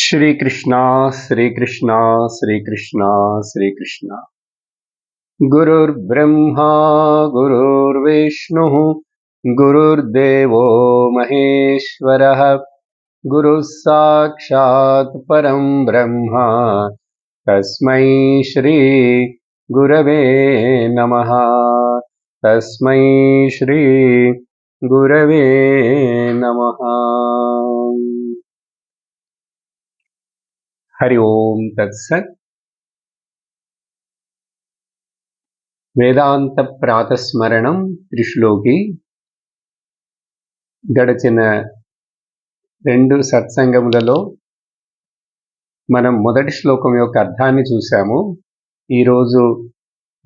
श्री कृष्णा श्री कृष्णा श्री कृष्णा श्री कृष्णा। गुरुर्ब्रह्मा गुरुर्विष्णुः गुरुर्देवो महेश्वरः गुरुः साक्षात् परं ब्रह्म तस्मै श्री गुरवे नमः। तस्मै श्री गुरवे नमः। हरि ओम तत्सत्। వేదాంత ప్రాతస్మరణం త్రిశ్లోకి. గడిచిన 2 సత్సంగములలో మనం మొదటి శ్లోకం యొక్క అర్థాన్ని చూసాము. ఈరోజు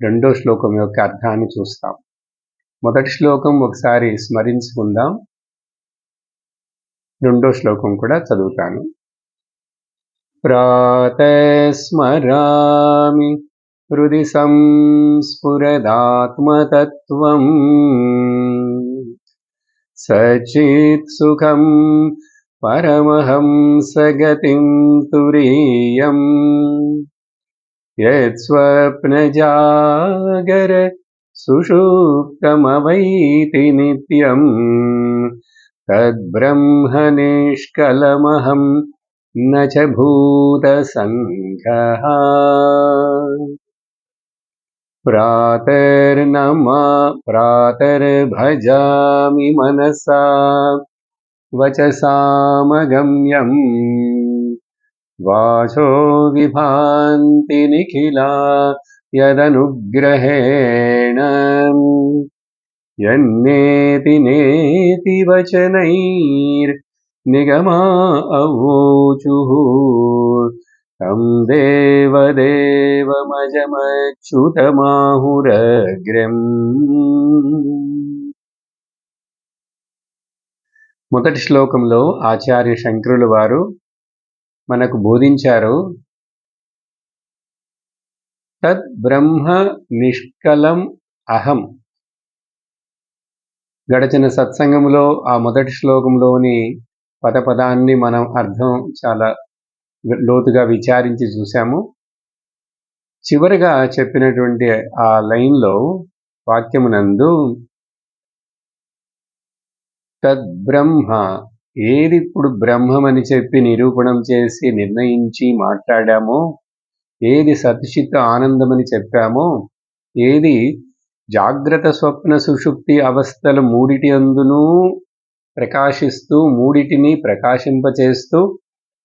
రెండో శ్లోకం యొక్క అర్థాన్ని చూస్తాం. మొదటి శ్లోకం ఒకసారి స్మరించుకుందాం. రెండో శ్లోకం కూడా చదువుతాను. ప్రాతస్మరామి హృది సంస్ఫురదాత్మతత్వం సచిత్ సుఖం పరమహంసగతిం తురీయం యత్స్వప్నజాగర సుషుప్తమవైతి నిత్యం తద్బ్రహ్మ నిష్కలమహం న చ భూతసంఘః. ప్రాతర్భజామి మనసా వచసామగమ్యం వాచో విభాంతి నిఖిలా యదనుగ్రహేణ యన్నేతి నేతి వచనైర్నిగమా అవోచుః తం దేవదేవమజమచ్యుతమాహురగ్రం. మొదటి శ్లోకంలో ఆచార్య శంకరులు వారు మనకు బోధించారు, తద్ బ్రహ్మ నిష్కలం అహం. గడిచిన సత్సంగంలో ఆ మొదటి శ్లోకంలోని పదాన్ని మనం అర్థం చాలా లోతుగా విచారించి చూసాము. చివరిగా చెప్పినటువంటి ఆ లైన్లో వాక్యమునందు తద్బ్రహ్మ, ఏది ఇప్పుడు బ్రహ్మమని చెప్పి నిరూపణం చేసి నిర్ణయించి మాట్లాడామో, ఏది సత్చిత్ ఆనందమని చెప్పామో, ఏది జాగ్రత్త స్వప్న సుషుప్తి అవస్థలు మూడిటి అందునూ ప్రకాశిస్తూ మూడిటిని ప్రకాశింపచేస్తూ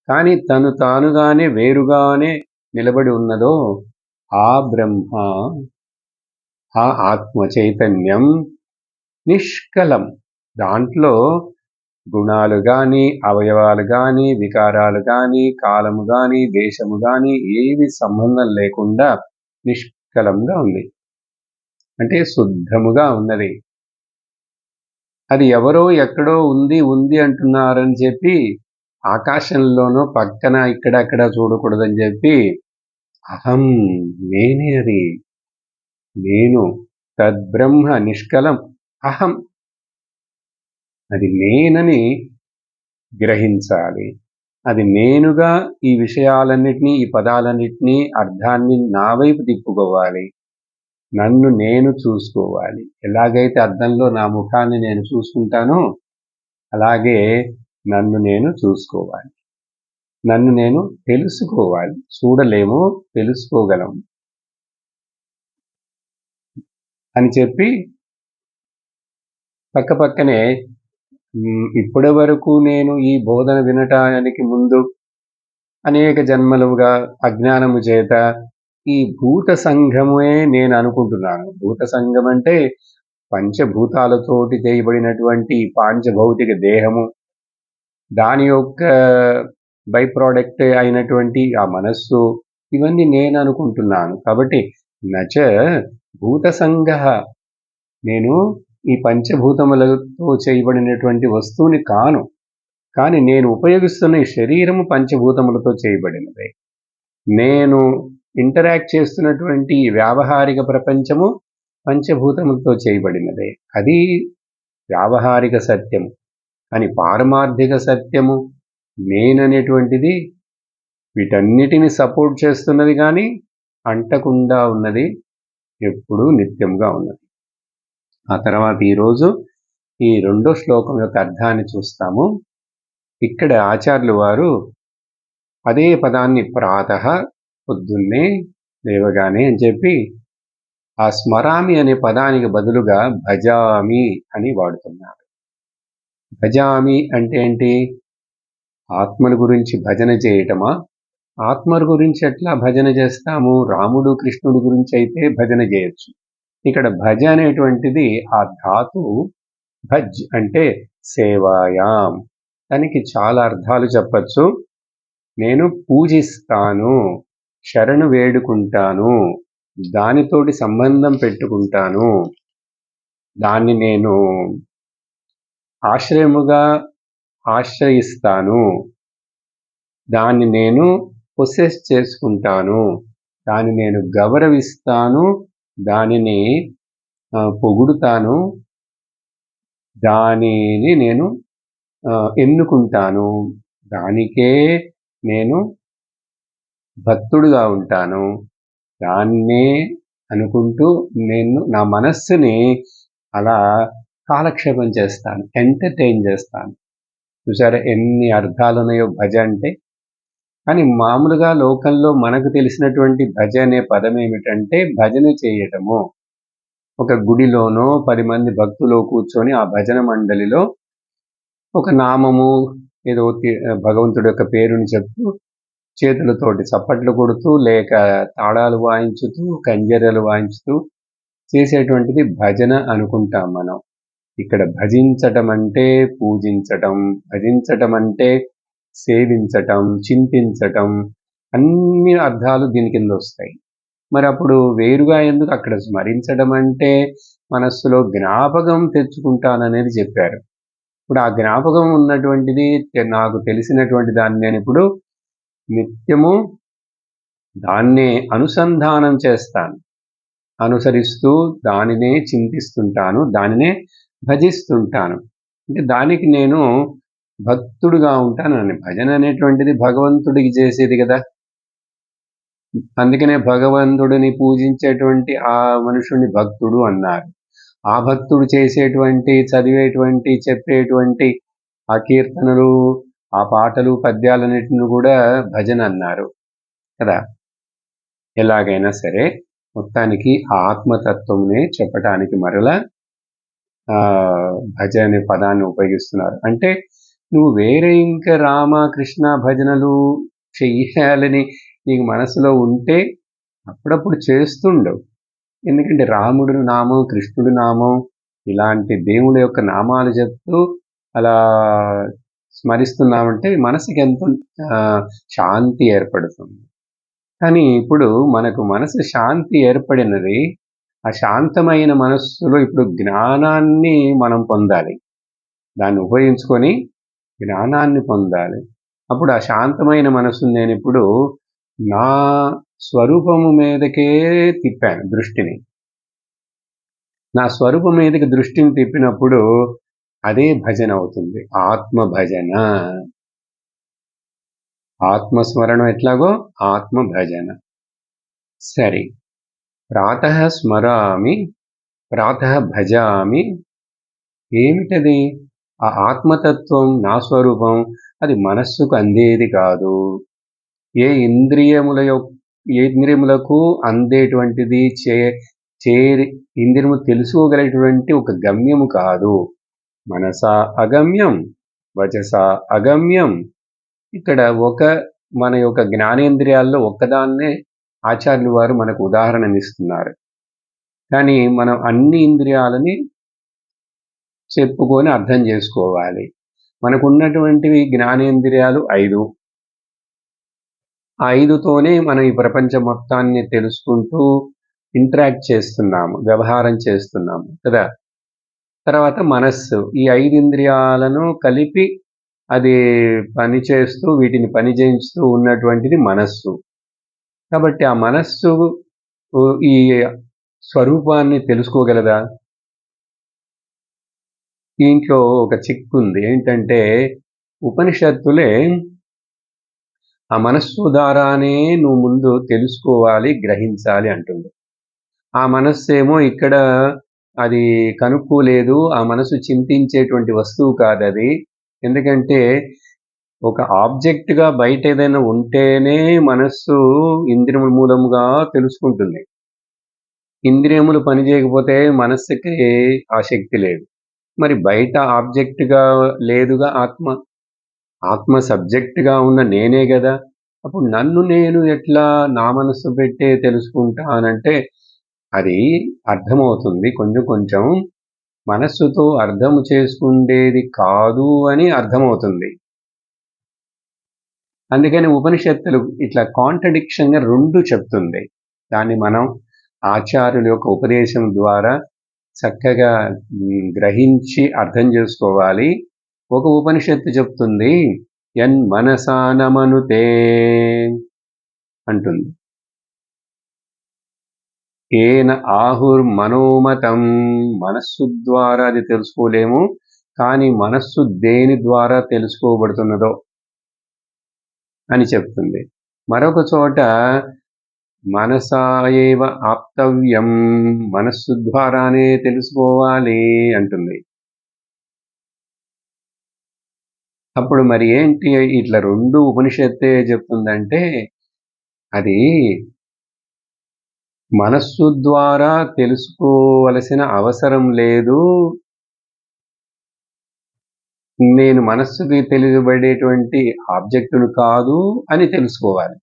కానీ తను తానుగానే వేరుగానే నిలబడి ఉన్నదో ఆ బ్రహ్మ, ఆ ఆత్మ చైతన్యం నిష్కలం. దాంట్లో గుణాలు కానీ, అవయవాలు కానీ, వికారాలు కానీ, కాలము కానీ, దేశము కానీ ఏవి సంబంధం లేకుండా నిష్కలంగా ఉంది. అంటే శుద్ధముగా ఉన్నది. అది ఎవరో ఎక్కడో ఉంది ఉంది అంటున్నారని చెప్పి ఆకాశంలోనో పక్కన ఇక్కడక్కడ చూడకూడదని చెప్పి అహం, నేనే అది, నేను. తద్బ్రహ్మ నిష్కలం అహం, అది నేనని గ్రహించాలి. అది నేనుగా ఈ విషయాలన్నిటినీ, ఈ పదాలన్నిటినీ అర్థాన్ని నా వైపు తిప్పుకోవాలి. నన్ను నేను చూసుకోవాలి. ఎలాగైతే అద్దంలో నా ముఖాన్ని నేను చూసుకుంటానో అలాగే నన్ను నేను చూసుకోవాలి. నన్ను నేను తెలుసుకోవాలి. చూడలేము, తెలుసుకోగలం అని చెప్పి పక్కనే ఇప్పటి వరకు నేను ఈ బోధన వినటానికి ముందు అనేక జన్మలుగా అజ్ఞానము చేత ఈ భూత సంఘమే నేను అనుకుంటున్నాను. భూత సంఘం అంటే పంచభూతాలతోటి చేయబడినటువంటి పాంచభౌతిక దేహము, దాని యొక్క బై ప్రోడక్ట్ అయినటువంటి ఆ మనస్సు, ఇవన్నీ నేను అనుకుంటున్నాను. కాబట్టి నచ భూత సంఘ, నేను ఈ పంచభూతములతో చేయబడినటువంటి వస్తువుని కాను. కానీ నేను ఉపయోగిస్తున్న ఈ శరీరము పంచభూతములతో చేయబడినదే. నేను ఇంటరాక్ట్ చేస్తున్నటువంటి వ్యావహారిక ప్రపంచము పంచభూతములతో చేయబడినదే. అది వ్యావహారిక సత్యము. కానీ పారమార్థిక సత్యము నేననేటువంటిది వీటన్నిటిని సపోర్ట్ చేస్తున్నది కానీ అంటకుండా ఉన్నది ఎప్పుడూ నిత్యంగా ఉన్నది. ఆ తర్వాత ఈరోజు ఈ 2వ శ్లోకం యొక్క అర్థాన్ని చూస్తాము. ఇక్కడ ఆచార్యులు వారు అదే పదాన్ని ప్రాతః పొద్దున్నే లేవగానే అని చెప్పి ఆ స్మరామి అనే పదానికి బదులుగా భజామి అని వాడుతున్నారు. భజామి అంటే ఏంటి? ఆత్మల గురించి భజన చేయటమా? ఆత్మల గురించి ఎట్లా భజన చేస్తాము? రాముడు కృష్ణుడి గురించి అయితే భజన చేయొచ్చు. ఇక్కడ భజ అనేటువంటిది ఆ ధాతువు భజ్ అంటే సేవాయాం. దానికి చాలా అర్థాలు చెప్పచ్చు. నేను పూజిస్తాను, శరణు వేడుకుంటాను, దానితోటి సంబంధం పెట్టుకుంటాను, దాన్ని నేను ఆశ్రయముగా ఆశ్రయిస్తాను, దాన్ని నేను పొసెస్ చేసుకుంటాను, దాన్ని నేను గౌరవిస్తాను, దానిని పొగుడుతాను, దానిని నేను ఎన్నుకుంటాను, దానికే నేను భక్తుడుగా ఉంటాను, దాన్నే అనుకుంటూ నేను నా మనస్సుని అలా కాలక్షేపం చేస్తాను, ఎంటర్టైన్ చేస్తాను. చూసారా ఎన్ని అర్థాలు ఉన్నాయో భజ అంటే. కానీ మామూలుగా లోకంలో మనకు తెలిసినటువంటి భజ అనే పదం ఏమిటంటే భజన చేయటము. ఒక గుడిలోనో 10 మంది భక్తులు కూర్చొని ఆ భజన మండలిలో ఒక నామము ఏదో భగవంతుడి యొక్క పేరుని చెప్తూ చేతులతోటి చప్పట్లు కొడుతూ లేక తాళాలు వాయించుతూ కంజర్యలు వాయించుతూ చేసేటువంటిది భజన అనుకుంటాం మనం. ఇక్కడ భజించటం అంటే పూజించటం, భజించటం అంటే సేవించటం, చింతించటం, అన్ని అర్థాలు దీని కింద వస్తాయి. మరి అప్పుడు వేరుగా ఎందుకు? అక్కడ స్మరించడం అంటే మనస్సులో జ్ఞాపకం తెచ్చుకుంటాననేది చెప్పారు. ఇప్పుడు ఆ జ్ఞాపకం ఉన్నటువంటిది నాకు తెలిసినటువంటి దాన్ని నేను ఇప్పుడు నిత్యము దాన్నే అనుసంధానం చేస్తాను, అనుసరిస్తూ దానినే చింతిస్తుంటాను, దానినే భజిస్తుంటాను. అంటే దానికి నేను భక్తుడుగా ఉంటానని. భజన అనేటువంటిది భగవంతుడికి చేసేది కదా. అందుకనే భగవంతుడిని పూజించేటువంటి ఆ మనుషుని భక్తుడు అన్నారు. ఆ భక్తుడు చేసేటువంటి, చదివేటువంటి, చెప్పేటువంటి ఆ కీర్తనలు, ఆ పాటలు, పద్యాలన్నిటిని కూడా భజన అన్నారు కదా. ఎలాగైనా సరే మొత్తానికి ఆత్మతత్వంనే చెప్పటానికి మరలా భజ అనే పదాన్ని ఉపయోగిస్తున్నారు. అంటే నువ్వు వేరే ఇంకా రామ కృష్ణ భజనలు చెయ్యాలని నీకు మనసులో ఉంటే అప్పుడప్పుడు చేస్తుండవు. ఎందుకంటే రాముడు నామం, కృష్ణుడి నామం, ఇలాంటి దేవుడి యొక్క నామాలు చెప్తూ అలా స్మరిస్తున్నామంటే మనసుకి ఎంతో శాంతి ఏర్పడుతుంది. కానీ ఇప్పుడు మనకు మనసు శాంతి ఏర్పడినది, ఆ శాంతమైన మనస్సులో ఇప్పుడు జ్ఞానాన్ని మనం పొందాలి. దాన్ని ఉపయోగించుకొని జ్ఞానాన్ని పొందాలి. అప్పుడు ఆ శాంతమైన మనస్సుని నేనిప్పుడు నా స్వరూపము మీదకే తిప్పాను దృష్టిని. నా స్వరూపం మీదకి దృష్టిని తిప్పినప్పుడు అదే భజన అవుతుంది, ఆత్మ భజన. ఆత్మస్మరణం ఎట్లాగో ఆత్మ భజన. సరే, ప్రాతః స్మరామి, ప్రాతః భజామి. ఏమిటది? ఆ ఆత్మతత్వం, నా స్వరూపం, అది మనస్సుకు అందేది కాదు. ఏ ఇంద్రియములకు అందేటువంటిది, చేరి ఇంద్రియము తెలుసుకోగలిగేటువంటి ఒక గమ్యము కాదు. మనసా అగమ్యం, వచసా అగమ్యం. ఇక్కడ మన యొక్క జ్ఞానేంద్రియాల్లో ఒక్కదాన్నే ఆచార్యులు వారు మనకు ఉదాహరణనిస్తున్నారు. కానీ మనం అన్ని ఇంద్రియాలని చెప్పుకొని అర్థం చేసుకోవాలి. మనకున్నటువంటివి జ్ఞానేంద్రియాలు 5. ఆ 5తోనే మనం ఈ ప్రపంచం మొత్తాన్ని తెలుసుకుంటూ ఇంటరాక్ట్ చేస్తున్నాము, వ్యవహారం చేస్తున్నాము కదా. తర్వాత మనస్సు, ఈ 5 ఇంద్రియాలను కలిపి అది పనిచేస్తూ వీటిని పని చేయిస్తూ ఉన్నటువంటిది మనస్సు. కాబట్టి ఆ మనస్సు ఈ స్వరూపాన్ని తెలుసుకోగలదా? దీంట్లో ఒక చిక్కు ఉంది. ఏంటంటే ఉపనిషత్తులే ఆ మనస్సు ద్వారానే నువ్వు ముందు తెలుసుకోవాలి, గ్రహించాలి అంటుంది. ఆ మనస్సేమో ఇక్కడ అది కనుక్కోలేదు. ఆ మనసు చింతించేటువంటి వస్తువు కాదది. ఎందుకంటే ఒక ఆబ్జెక్ట్‌గా బయట ఏదైనా ఉంటేనే మనస్సు ఇంద్రియముల మూలముగా తెలుసుకుంటుంది. ఇంద్రియములు పని చేయకపోతే మనస్సుకి ఆ శక్తి లేదు. మరి బయట ఆబ్జెక్ట్‌గా లేదుగా ఆత్మ. ఆత్మ సబ్జెక్ట్‌గా ఉన్న నేనే గదా! అప్పుడు నన్ను నేను ఎట్లా నా మనస్సు పెట్టే తెలుసుకుంటానంటే అది అర్థమవుతుంది కొంచెం కొంచెం. మనస్సుతో అర్థం చేసుకుండేది కాదు అని అర్థమవుతుంది. అందుకని ఉపనిషత్తులు ఇట్లా కాంట్రడిక్షన్‌గా 2 చెప్తుంది. దాన్ని మనం ఆచార్యుల యొక్క ఉపదేశం ద్వారా చక్కగా గ్రహించి అర్థం చేసుకోవాలి. ఒక ఉపనిషత్తు చెప్తుంది యన్మనసా నమనుతే అంటుంది. ఏన ఆహుర్మనోమతం, మనస్సు ద్వారా అది తెలుసుకోలేము. కానీ మనస్సు దేని ద్వారా తెలుసుకోబడుతున్నదో అని చెప్తుంది. మరొక చోట మనసా ఏవ ఆప్తవ్యం, మనస్సు ద్వారానే తెలుసుకోవాలి అంటుంది. అప్పుడు మరి ఏంటి ఇట్లా 2 ఉపనిషత్తే చెప్తుందంటే అది మనస్సు ద్వారా తెలుసుకోవలసిన అవసరం లేదు. నేను మనస్సుకి తెలియబడేటువంటి ఆబ్జెక్టును కాదు అని తెలుసుకోవాలి.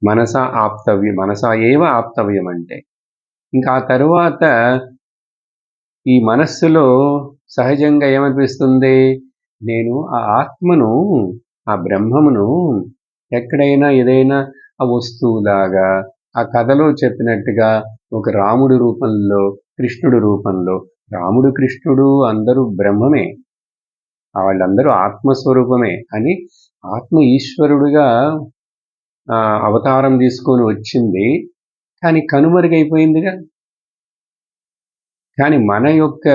మనసా ఆప్తవ్యం, మనసా ఏవ ఆప్తవ్యం అంటే. ఇంకా ఆ తరువాత ఈ మనస్సులో సహజంగా ఏమనిపిస్తుంది? నేను ఆ ఆత్మను, ఆ బ్రహ్మమును ఎక్కడైనా ఏదైనా ఆ వస్తువులాగా, ఆ కథలో చెప్పినట్టుగా ఒక రాముడి రూపంలో, కృష్ణుడి రూపంలో, రాముడు, కృష్ణుడు అందరూ బ్రహ్మమే. వాళ్ళందరూ ఆత్మస్వరూపమే అని ఆత్మ ఈశ్వరుడుగా అవతారం తీసుకొని వచ్చింది. కానీ కనుమరుగైపోయిందిగా. కానీ మన యొక్క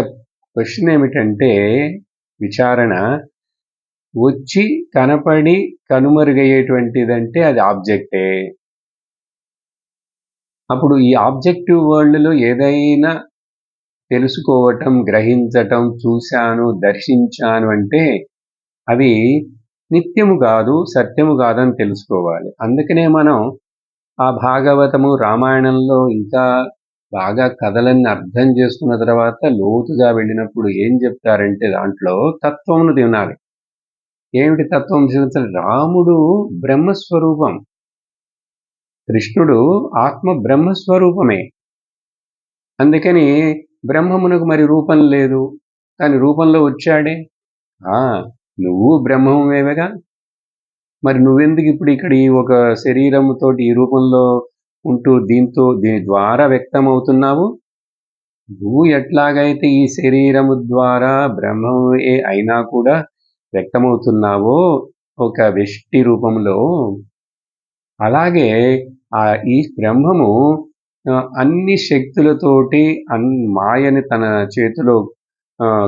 క్వెషన్ ఏమిటంటే విచారణ వచ్చి కనపడి కనుమరుగయ్యేటువంటిదంటే అది ఆబ్జెక్టే. అప్పుడు ఈ ఆబ్జెక్టివ్ వరల్డ్‌లో ఏదైనా తెలుసుకోవటం, గ్రహించటం, చూశాను, దర్శించాను అంటే అవి నిత్యము కాదు, సత్యము కాదని తెలుసుకోవాలి. అందుకనే మనం ఆ భాగవతము, రామాయణంలో ఇంకా బాగా కథలన్నీ అర్థం చేసుకున్న తర్వాత లోతుగా వెళ్ళినప్పుడు ఏం చెప్తారంటే దాంట్లో తత్వమును తినాలి. ఏమిటి తత్వం చూపించాలి? రాముడు బ్రహ్మస్వరూపం. కృష్ణుడు ఆత్మ బ్రహ్మస్వరూపమే. అందుకని బ్రహ్మమునకు మరి రూపం లేదు. కానీ రూపంలో వచ్చాడే. నువ్వు బ్రహ్మమేవగా. మరి నువ్వెందుకు ఇప్పుడు ఇక్కడ ఈ ఒక శరీరముతోటి ఈ రూపంలో ఉంటూ దీని ద్వారా వ్యక్తమవుతున్నావు? నువ్వు ఎట్లాగైతే ఈ శరీరము ద్వారా బ్రహ్మమే అయినా కూడా వ్యక్తమవుతున్నావో ఒక వ్యష్టి రూపంలో, అలాగే ఈ బ్రహ్మము అన్ని శక్తులతోటి మాయని తన చేతిలో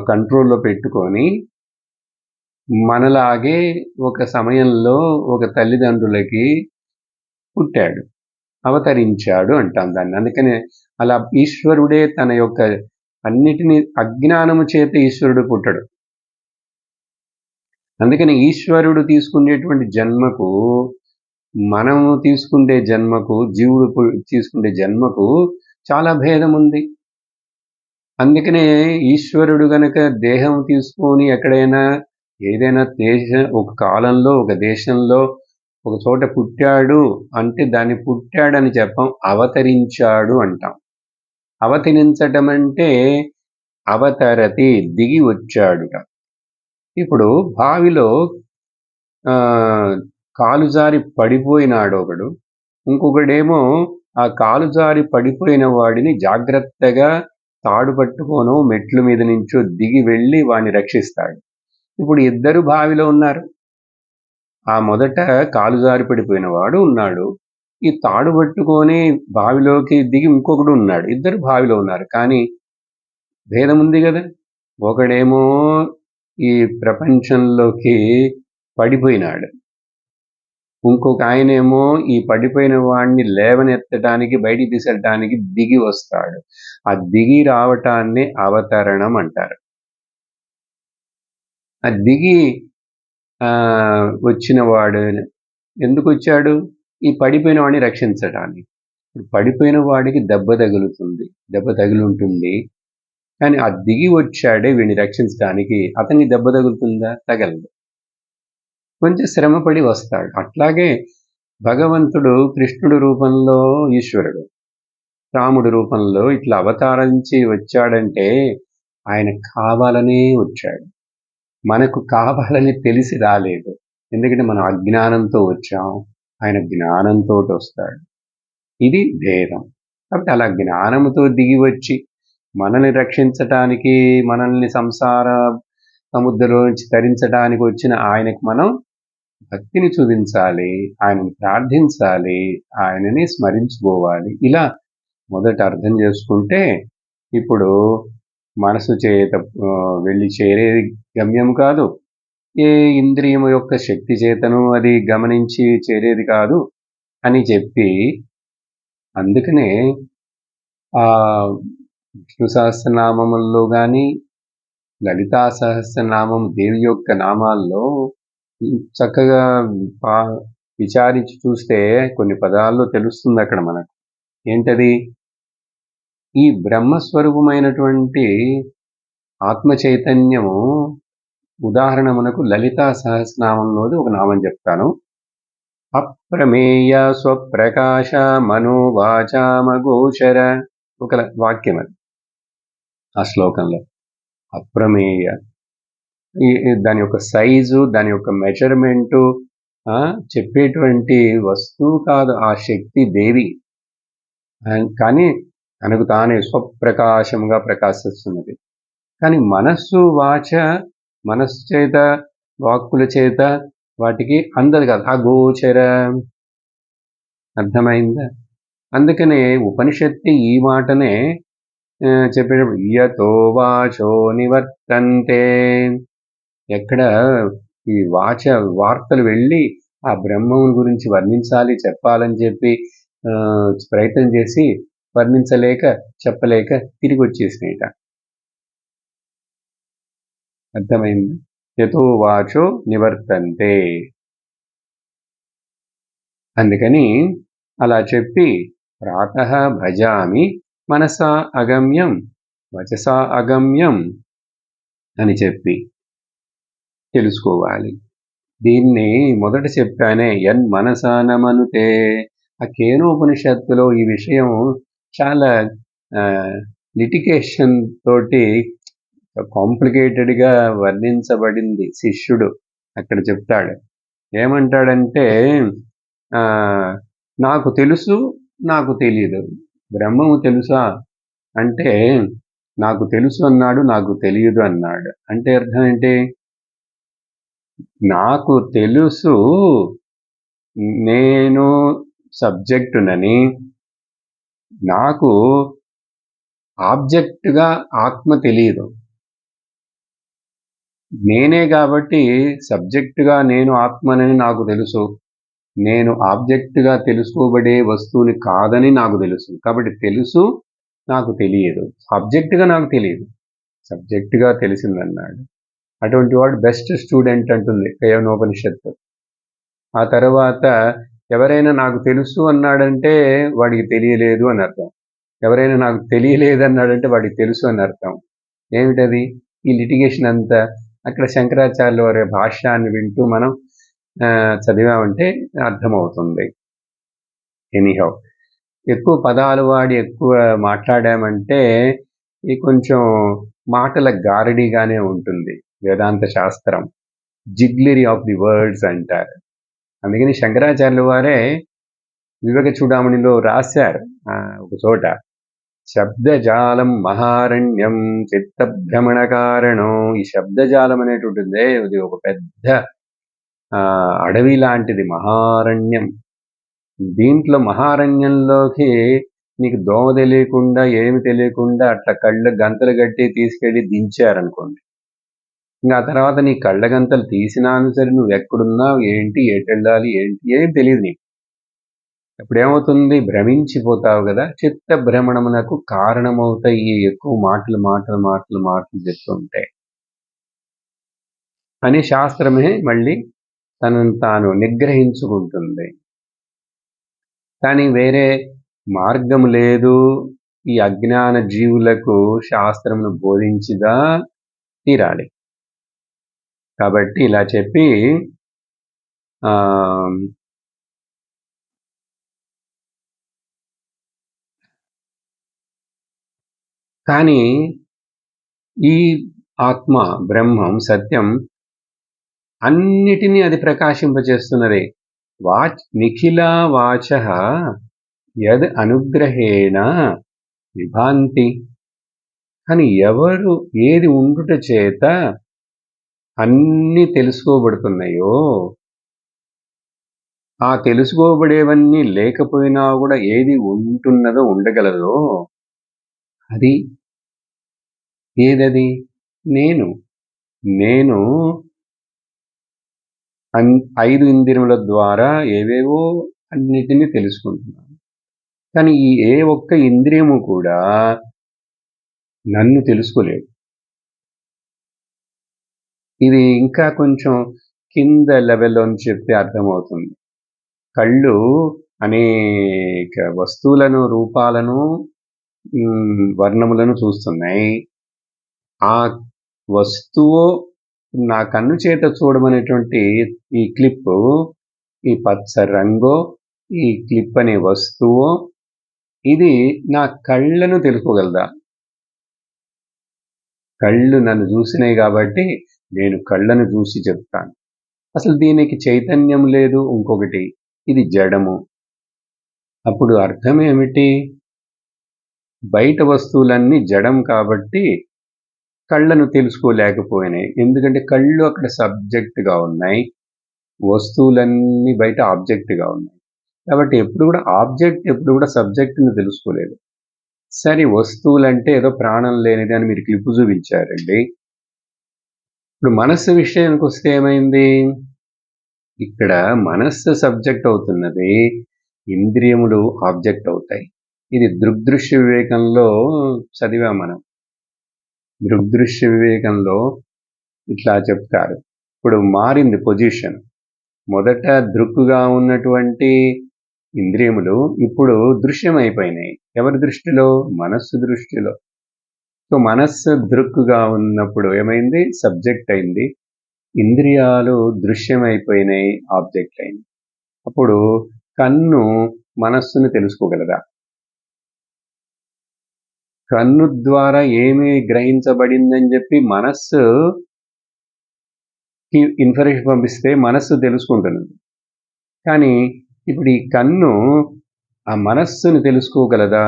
కంట్రోల్‌లో పెట్టుకొని మనలాగే ఒక సమయంలో ఒక తల్లిదండ్రులకి పుట్టాడు, అవతరించాడు అంటాం దాన్ని. అందుకనే అలా ఈశ్వరుడే తన యొక్క అన్నిటినీ అజ్ఞానము చేత ఈశ్వరుడు పుట్టడు. అందుకని ఈశ్వరుడు తీసుకునేటువంటి జన్మకు, మనము తీసుకునే జన్మకు, జీవుడు తీసుకునే జన్మకు చాలా భేదం ఉంది. అందుకనే ఈశ్వరుడు గనక దేహం తీసుకొని ఎక్కడైనా ఏదైనా ఒక కాలంలో, ఒక దేశంలో, ఒక చోట పుట్టాడు అంటే దాన్ని పుట్టాడని చెప్పం, అవతరించాడు అంటాం. అవతరించటం అంటే అవతరతి, దిగి వచ్చాడుట. ఇప్పుడు బావిలో కాలు జారి పడిపోయినాడు ఒకడు. ఇంకొకడేమో ఆ కాలు జారి పడిపోయిన వాడిని జాగ్రత్తగా తాడు పట్టుకోనో మెట్ల మీద నుంచో దిగి వెళ్ళి వాడిని రక్షిస్తాడు. ఇప్పుడు ఇద్దరు బావిలో ఉన్నారు. ఆ మొదట కాలు జారి పడిపోయిన వాడు ఉన్నాడు. ఈ తాడు పట్టుకొని బావిలోకి దిగి ఇంకొకడు ఉన్నాడు. ఇద్దరు బావిలో ఉన్నారు. కానీ భేదం ఉంది కదా. ఒకడేమో ఈ ప్రపంచంలోకి పడిపోయినాడు. ఇంకొక ఆయనేమో ఈ పడిపోయిన వాడిని లేవనెత్తడానికి, బయటికి తీసుకెళ్ళటానికి దిగి వస్తాడు. ఆ దిగి రావటాన్ని అవతరణం అంటారు. ఆ దిగి వచ్చిన వాడు ఎందుకొచ్చాడు? ఈ పడిపోయిన వాడిని రక్షించటానికి. ఇప్పుడు పడిపోయిన వాడికి దెబ్బ తగులుతుంది, దెబ్బ తగిలుంటుంది. కానీ ఆ దిగి వచ్చాడే వీడిని రక్షించడానికి, అతనికి దెబ్బ తగులుతుందా? తగలదు. కొంచెం శ్రమపడి వస్తాడు. అట్లాగే భగవంతుడు కృష్ణుడు రూపంలో ఈశ్వరుడు, రాముడి రూపంలో ఇట్లా అవతరించి వచ్చాడంటే ఆయన కావాలనే వచ్చాడు. మనకు కావాలని తెలిసి రాలేదు. ఎందుకంటే మనం అజ్ఞానంతో వచ్చాం, ఆయన జ్ఞానంతో వస్తాడు. ఇది భేదం. కాబట్టి అలా జ్ఞానముతో దిగి వచ్చి మనల్ని రక్షించటానికి, మనల్ని సంసార సముద్రంలోంచి తరించడానికి వచ్చిన ఆయనకు మనం భక్తిని చూపించాలి, ఆయనని ప్రార్థించాలి, ఆయనని స్మరించుకోవాలి. ఇలా మొదట అర్థం చేసుకుంటే ఇప్పుడు మనసు చేత వెళ్ళి చేరేది గమ్యం కాదు, ఏ ఇంద్రియము యొక్క శక్తి చేతను అది గమనించి చేరేది కాదు అని చెప్పి, అందుకనే ఆ విష్ణు సహస్రనామముల్లో కానీ, లలితా సహస్రనామం దేవి యొక్క నామాల్లో చక్కగా విచారించి చూస్తే కొన్ని పదాల్లో తెలుస్తుంది అక్కడ మనకు. ఏంటది? ఈ బ్రహ్మస్వరూపమైనటువంటి ఆత్మ చైతన్యము ఉదాహరణ మనకు లలితా సహస్రనామంలోది ఒక నామం చెప్తాను. అప్రమేయ స్వప్రకాశ మనోవాచామగోచర, ఒక వాక్యం అది ఆ శ్లోకంలో. అప్రమేయ, దాని యొక్క సైజు, దాని యొక్క మెజర్మెంటు చెప్పేటువంటి వస్తువు కాదు ఆ శక్తి దేవి, కానీ తనకు తానే స్వప్రకాశంగా ప్రకాశిస్తున్నది. కానీ మనస్సు చేత, వాక్కుల చేత వాటికి అందదు కాదు, అగోచర. అర్థమైందా? అందుకనే ఉపనిషత్తు ఈ మాటనే చెప్పేటప్పుడు యతో వాచో నివర్తంతే, ఎక్కడ ఈ వార్తలు వెళ్ళి ఆ బ్రహ్మం గురించి వర్ణించాలి, చెప్పాలని చెప్పి ప్రయత్నం చేసి వర్ణించలేక, చెప్పలేక తిరిగి వచ్చేసినాయిట. అర్థమైంది? యతో వాచో నివర్తంతే. అందుకని అలా చెప్పి ప్రాతః భజామి మనసా అగమ్యం వచసా అగమ్యం అని చెప్పి తెలుసుకోవాలి. దీన్ని మొదట చెప్పానే, యన్ మనసానమనుతే. ఆ కేనోపనిషత్తులో ఈ విషయం చాలా లిటిగేషన్ తోటి కాంప్లికేటెడ్గా వర్ణించబడింది. శిష్యుడు అక్కడ చెప్తాడు, ఏమంటాడంటే నాకు తెలుసు, నాకు తెలియదు. బ్రహ్మము తెలుసా అంటే నాకు తెలుసు అన్నాడు, నాకు తెలియదు అన్నాడు. అంటే అర్థం ఏంటి? నాకు తెలుసు నేను సబ్జెక్టునని, నాకు ఆబ్జెక్ట్గా ఆత్మ తెలియదు. నేనే కాబట్టి సబ్జెక్టుగా నేను ఆత్మనని నాకు తెలుసు, నేను ఆబ్జెక్ట్గా తెలుసుకోబడే వస్తువుని కాదని నాకు తెలుసు. కాబట్టి తెలుసు, నాకు తెలియదు. ఆబ్జెక్ట్గా నాకు తెలియదు, సబ్జెక్టుగా తెలిసిందన్నాడు. అటువంటి వాడు బెస్ట్ స్టూడెంట్ అంటుంది కేనోపనిషత్తు. ఆ తర్వాత ఎవరైనా నాకు తెలుసు అన్నాడంటే వాడికి తెలియలేదు అని అర్థం, ఎవరైనా నాకు తెలియలేదన్నాడంటే వాడికి తెలుసు అని అర్థం. ఏమిటది? ఈ లిటిగేషన్ అంతా అక్కడ శంకరాచార్యుల వారి భాష్యాన్ని వింటూ మనం చదివామంటే అర్థమవుతుంది. ఎనీహౌ, ఎక్కువ పదాలు వాడి ఎక్కువ మాట్లాడామంటే ఈ కొంచెం మాటల గారడీగానే ఉంటుంది. వేదాంత శాస్త్రం జిగ్లరీ ఆఫ్ ది వర్డ్స్ అంటారు. అందుకని శంకరాచార్యుల వారే వివేక చూడామణిలో రాశారు ఒక చోట, శబ్దజాలం మహారణ్యం చిత్తభ్రమణ కారణం. ఈ శబ్దజాలం అనేటువంటిదే ఇది ఒక పెద్ద అడవి లాంటిది, మహారణ్యం. దీంట్లో మహారణ్యంలోకి నీకు దోమ తెలియకుండా, ఏమి తెలియకుండా అట్లా కళ్ళు గంతలు కట్టి తీసుకెళ్ళి దించారనుకోండి, ఇంకా ఆ తర్వాత నీ కళ్ళగంతలు తీసినాను సరే నువ్వు ఎక్కడున్నావు, ఏంటి, ఎటెళ్ళాలి, ఏంటి ఏం తెలియదు నీకు. అప్పుడేమవుతుంది, భ్రమించిపోతావు కదా. చిత్త భ్రమణమునకు కారణమవుతాయి ఈ ఎక్కువ మాటలు చెప్తుంటే అని శాస్త్రమే మళ్ళీ తనను తాను నిగ్రహించుకుంటుంది. కానీ వేరే మార్గం లేదు, ఈ అజ్ఞాన జీవులకు శాస్త్రమును బోధించిదా తీరాలి. కాబట్టి ఇలా చెప్పి కానీ ఈ ఆత్మ, బ్రహ్మం, సత్యం అన్నిటినీ అది ప్రకాశింపచేస్తున్నదే. నిఖిలా వాచః యద్ అనుగ్రహేణ విభాంతి. కానీ ఎవరు ఏది ఉండుట చేత అన్నీ తెలుసుకోబడుతున్నాయో, ఆ తెలుసుకోబడేవన్నీ లేకపోయినా కూడా ఏది ఉంటున్నదో, ఉండగలదో అది ఏదది? నేను. నేను 5 ఇంద్రియముల ద్వారా ఏవేవో అన్నిటినీ తెలుసుకుంటున్నాను. కానీ ఈ ఏ ఒక్క ఇంద్రియము కూడా నన్ను తెలుసుకోలేదు. ఇది ఇంకా కొంచెం కింద లెవెల్లో అని చెప్తే అర్థమవుతుంది. కళ్ళు అనేక వస్తువులను, రూపాలను, వర్ణములను చూస్తున్నాయి. ఆ వస్తువు నా కన్ను చేత చూడమనేటువంటి ఈ క్లిప్పు, ఈ పచ్చ రంగు, ఈ క్లిప్ అనే వస్తువు, ఇది నా కళ్ళను తెలుసుకోగలదా? కళ్ళు నన్ను చూసినాయి కాబట్టి నేను కళ్ళను చూసి చెప్తాను. అసలు దీనికి చైతన్యం లేదు. ఇంకొకటి, ఇది జడము. అప్పుడు అర్థం ఏమిటి? బయట వస్తువులన్నీ జడం కాబట్టి కళ్ళను తెలుసుకోలేకపోయినాయి. ఎందుకంటే కళ్ళు అక్కడ సబ్జెక్ట్గా ఉన్నాయి, వస్తువులన్నీ బయట ఆబ్జెక్ట్గా ఉన్నాయి. కాబట్టి ఎప్పుడు కూడా సబ్జెక్ట్ని తెలుసుకోలేదు. సరే, వస్తువులంటే ఏదో ప్రాణం లేనిది అని మీరు క్లిప్పు చూపించారండి. ఇప్పుడు మనస్సు విషయానికి వస్తే ఏమైంది? ఇక్కడ మనస్సు సబ్జెక్ట్ అవుతున్నది, ఇంద్రియములు ఆబ్జెక్ట్ అవుతాయి. ఇది దృగ్దృశ్య వివేకంలో చదివాం మనం. దృగ్దృశ్య వివేకంలో ఇట్లా చెప్తారు. ఇప్పుడు మారింది పొజిషన్. మొదట దృక్కుగా ఉన్నటువంటి ఇంద్రియములు ఇప్పుడు దృశ్యమైపోయినాయి. ఎవరి దృష్టిలో? మనస్సు దృష్టిలో. సో మనస్సు దృక్కుగా ఉన్నప్పుడు ఏమైంది? సబ్జెక్ట్ అయింది. ఇంద్రియాలు దృశ్యమైపోయినాయి, ఆబ్జెక్ట్ అయింది. అప్పుడు కన్ను మనస్సును తెలుసుకోగలదా? కన్ను ద్వారా ఏమి గ్రహించబడిందని చెప్పి మనస్సు ఇన్ఫర్మేషన్ పంపిస్తే మనస్సు తెలుసుకుంటున్నది. కానీ ఇప్పుడు ఈ కన్ను ఆ మనస్సును తెలుసుకోగలదా?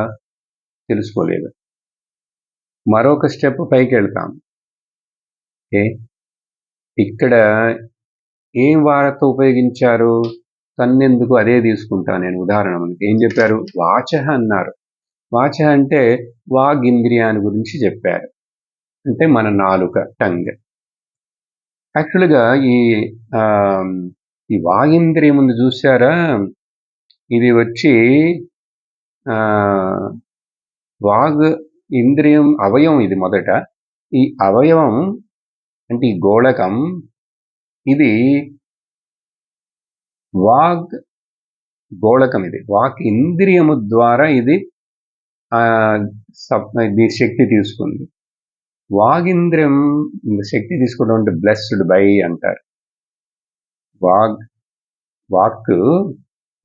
తెలుసుకోలేదు. మరొక స్టెప్ పైకి వెళ్తాం. ఇక్కడ ఏం వార్త ఉపయోగించారు? కన్నెందుకు? అదే తీసుకుంటా నేను ఉదాహరణ. మనకి ఏం చెప్పారు? వాచః అన్నారు. వాచః అంటే వాగింద్రియాన్ని గురించి చెప్పారు. అంటే మన నాలుక, టంగ్. యాక్చువల్గా ఈ వాగింద్రియం ఉంది చూసారా, ఇది వచ్చి వాగ్ ఇంద్రియం అవయవం. ఇది మొదట ఈ అవయవం అంటే ఈ గోళకం, ఇది వాగ్ గోళకం. ఇది వాక్ ఇంద్రియము ద్వారా ఇది శక్తి తీసుకుంది. వాగింద్రియం శక్తి తీసుకోవడం అంటే బ్లెస్డ్ బై అంటారు.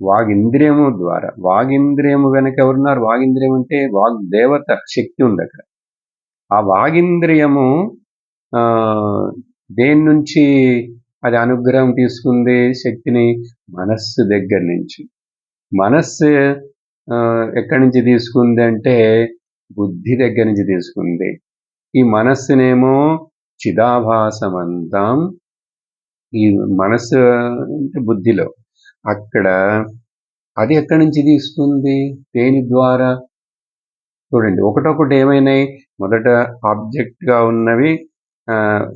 వాగింద్రియము ద్వారా. వాగింద్రియము వెనక ఎవరున్నారు? వాగింద్రియం అంటే వాగ్ దేవత శక్తి ఉంది అక్కడ. ఆ వాగింద్రియము దేని నుంచి అది అనుగ్రహం తీసుకుంది శక్తిని? మనస్సు దగ్గర నుంచి. మనస్సు ఎక్కడి నుంచి తీసుకుంది అంటే బుద్ధి దగ్గర నుంచి తీసుకుంది. ఈ మనస్సునేమో చిదాభాసమంతాం, ఈ మనస్సు అంటే బుద్ధిలో, అక్కడ అది ఎక్కడి నుంచి తీసుకుంది? దేని ద్వారా? చూడండి, ఒకటొకటి ఏమైనాయి? మొదట ఆబ్జెక్ట్గా ఉన్నవి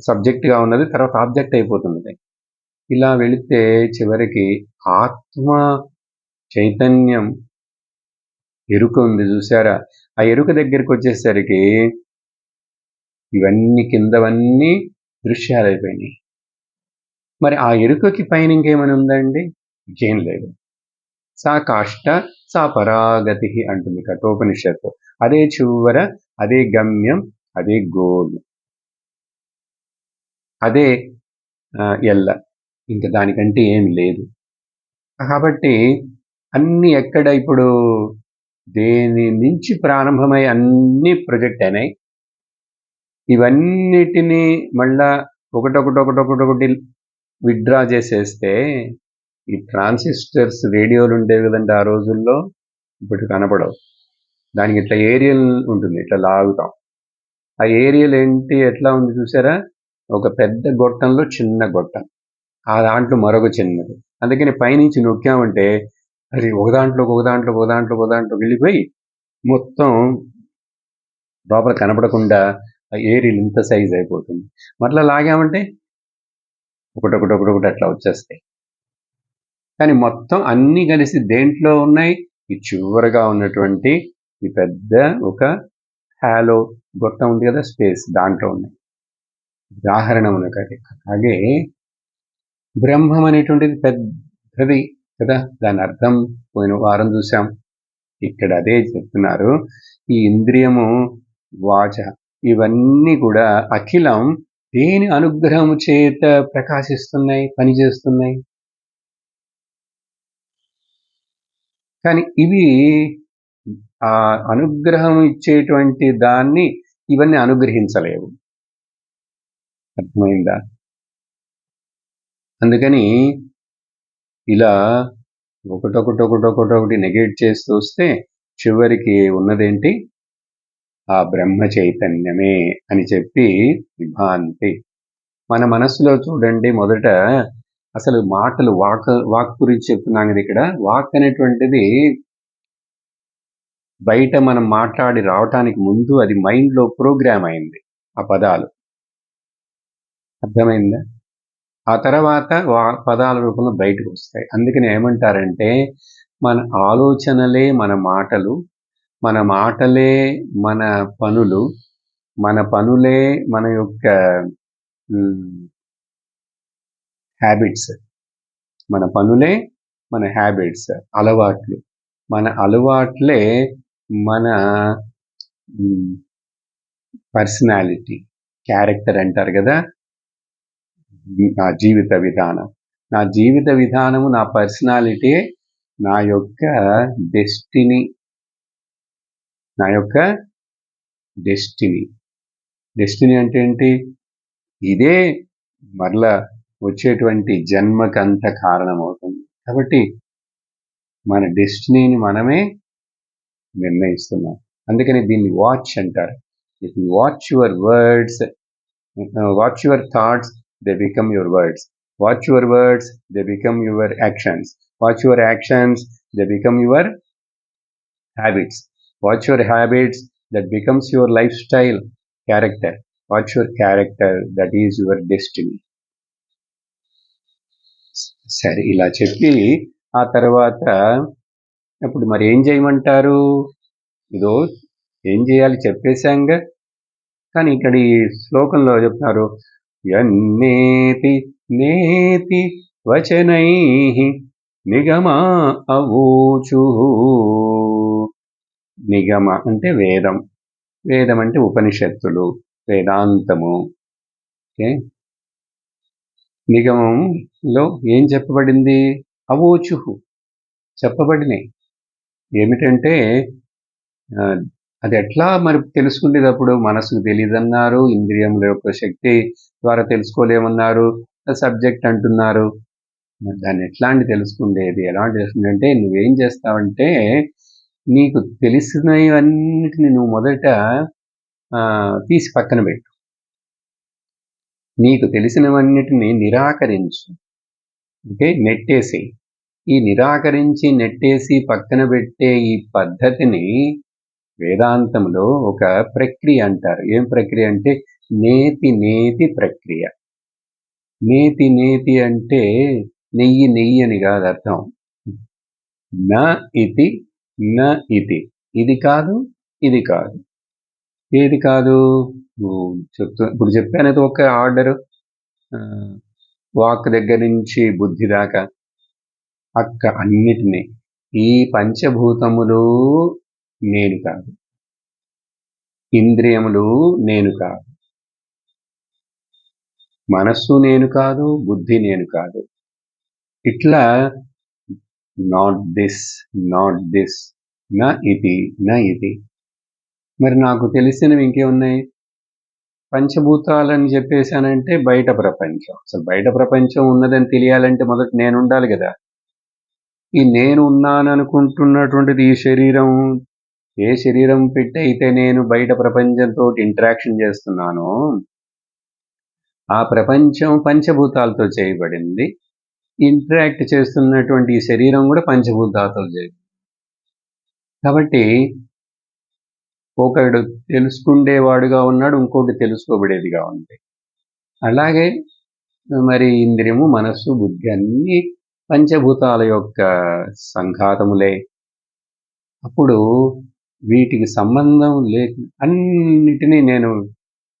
సబ్జెక్ట్గా ఉన్నది తర్వాత ఆబ్జెక్ట్ అయిపోతుంది. ఇలా వెళితే చివరికి ఆత్మ చైతన్యం ఎరుక ఉంది చూసారా, ఆ ఎరుక దగ్గరికి వచ్చేసరికి ఇవన్నీ కిందవన్నీ దృశ్యాలైపోయినాయి. మరి ఆ ఎరుకకి పైన ఇంకేమని ఉందండి? ఇంకేం లేదు. సా కాష్ట సా పరాగతి అంటుంది కఠోపనిషత్తు. అదే చివర, అదే గమ్యం, అదే గోల్, అదే ఎల్ల. ఇంక దానికంటే ఏం లేదు. కాబట్టి అన్ని ఎక్కడ ఇప్పుడు దేని నుంచి ప్రారంభమై అన్నీ ప్రొజెక్ట్ అయినాయి. ఇవన్నిటినీ మళ్ళా ఒకటొకటి విత్డ్రా చేసేస్తే ఈ ట్రాన్సిస్టర్స్ రేడియోలు ఉండేవి కదండి ఆ రోజుల్లో, ఇప్పుడు కనపడవు. దానికి ఇట్లా ఏరియల్ ఉంటుంది, ఇట్లా లాగుతాం. ఆ ఏరియల్ ఏంటి ఎట్లా ఉంది చూసారా, ఒక పెద్ద గొట్టంలో చిన్న గొట్టం, ఆ దాంట్లో మరొక చిన్నది. అందుకని పైనుంచి నొక్కామంటే అది ఒక దాంట్లో వెళ్ళిపోయి మొత్తం లోపల కనపడకుండా ఆ ఏరియల్ ఇంత సైజ్ అయిపోతుంది. మరలా లాగామంటే ఒకటొకటి అట్లా వచ్చేస్తాయి. కానీ మొత్తం అన్నీ కలిసి దేంట్లో ఉన్నాయి? ఈ చివరగా ఉన్నటువంటి ఈ పెద్ద ఒక హాలో గొట్టం ఉంది కదా, స్పేస్, దాంట్లో ఉన్నాయి. ఉదాహరణ మనకది. అలాగే బ్రహ్మం అనేటువంటిది పెద్దది కదా, దాని అర్థం పోయిన వారం చూసాం. ఇక్కడ అదే చెప్తున్నారు. ఈ ఇంద్రియము, వాచ, ఇవన్నీ కూడా అఖిలం దేని అనుగ్రహం చేత ప్రకాశిస్తున్నాయి, పనిచేస్తున్నాయి? కానీ ఇవి ఆ అనుగ్రహం ఇచ్చేటువంటి దాన్ని ఇవన్నీ అనుగ్రహించలేవు. అర్థమైందా? అందుకని ఇలా ఒకటొకటి నెగెట్ చేస్తూ వస్తే చివరికి ఉన్నదేంటి? ఆ బ్రహ్మ చైతన్యమే అని చెప్పి విభాంతి. మన మనస్సులో చూడండి, మొదట అసలు మాటలు, వాక్ గురించి చెప్తున్నాం కదా. ఇక్కడ వాక్ అనేటువంటిది బయట మనం మాట్లాడి రావటానికి ముందు అది మైండ్లో ప్రోగ్రామ్ అయింది, ఆ పదాలు. అర్థమైందా? ఆ తర్వాత పదాల రూపంలో బయటకు వస్తాయి. అందుకని ఏమంటారంటే మన ఆలోచనలే మన మాటలు, మన మాటలే మన పనులు, మన పనులే మన యొక్క హ్యాబిట్స్, మన పనులే మన హ్యాబిట్స్, అలవాట్లు, మన అలవాట్లే మన పర్సనాలిటీ, క్యారెక్టర్ అంటారు కదా. నా జీవిత విధానం, నా జీవిత విధానము, నా పర్సనాలిటీ, నా యొక్క డెస్టినీ, నా యొక్క డెస్టినీ అంటే ఏంటి? ఇదే మరలా వచ్చేటువంటి జన్మకంత కారణమవుతుంది. కాబట్టి మన డెస్టినీని మనమే నిర్ణయిస్తున్నాం. అందుకని దీన్ని వాచ్ అంటారు. If you watch your words, watch your thoughts, they become your words. Watch your words, they become your actions. Watch your actions, they become your habits. Watch your habits, that becomes your lifestyle, character. Watch your character, that is your destiny. సరే, ఇలా చెప్పి ఆ తర్వాత ఇప్పుడు మరి ఏం చేయమంటారు? ఇదో ఏం చేయాలి చెప్పేశాంగా. కానీ ఇక్కడ ఈ శ్లోకంలో చెప్తున్నారు, యన్నేతి నేతి వచనైః నిగమా అవోచుః. నిగమ అంటే వేదం, వేదం అంటే ఉపనిషత్తులు, వేదాంతము. ఓకే, నిగమంలో ఏం చెప్పబడింది? అవోచుః, చెప్పబడినాయి. ఏమిటంటే అది ఎట్లా మరి తెలుసుకునేటప్పుడు మనసుకు తెలియదన్నారు, ఇంద్రియముల యొక్క శక్తి ద్వారా తెలుసుకోలేమన్నారు, సబ్జెక్ట్ అంటున్నారు. మరి దాన్ని ఎట్లాంటి తెలుసుకుండేది, ఎలాంటి తెలుసుకుంటే నువ్వేం చేస్తావంటే నీకు తెలిసినవన్నిటిని నువ్వు మొదట తీసి పక్కన పెట్టు. నీకు తెలిసినవన్నిటిని నిరాకరించు. ఓకే, నెట్టేసి. ఈ నిరాకరించి నెట్టేసి పక్కన పెట్టే ఈ పద్ధతిని వేదాంతంలో ఒక ప్రక్రియ అంటారు. ఏం ప్రక్రియ అంటే నేతి నేతి ప్రక్రియ. నేతి నేతి అంటే నెయ్యి నెయ్యి అని కాదు అర్థం. న ఇతి న ఇతి, ఇది కాదు ఇది కాదు. ఏది కాదు? ఇప్పుడు చెప్పాను అది ఒక ఆర్డరు. వాక్ దగ్గర నుంచి బుద్ధి దాకా అన్నిటినీ, ఈ పంచభూతములు నేను కాదు, ఇంద్రియములు నేను కాదు, మనస్సు నేను కాదు, బుద్ధి నేను కాదు. ఇట్లా నాట్ దిస్ నా ఇది. మరి నాకు తెలిసినవి ఇంకేమున్నాయి? పంచభూతాలని చెప్పేశానంటే బయట ప్రపంచం. అసలు బయట ప్రపంచం ఉన్నదని తెలియాలంటే మొదట నేను ఉండాలి కదా. ఈ నేను ఉన్నాననుకుంటున్నటువంటిది ఈ శరీరం. ఏ శరీరం పెట్టి అయితే నేను బయట ప్రపంచంతో ఇంటరాక్షన్ చేస్తున్నానో ఆ ప్రపంచం పంచభూతాలతో చేయబడింది. ఇంటరాక్ట్ చేస్తున్నటువంటి ఈ శరీరం కూడా పంచభూతాలతో చేయబడింది. కాబట్టి ఒకడు తెలుసుకుండేవాడుగా ఉన్నాడు, ఇంకోటి తెలుసుకోబడేదిగా ఉంది. అలాగే మరి ఇంద్రియము, మనస్సు, బుద్ధి అన్నీ పంచభూతాల యొక్క సంఘాతములే. అప్పుడు వీటికి సంబంధం లేక అన్నిటినీ నేను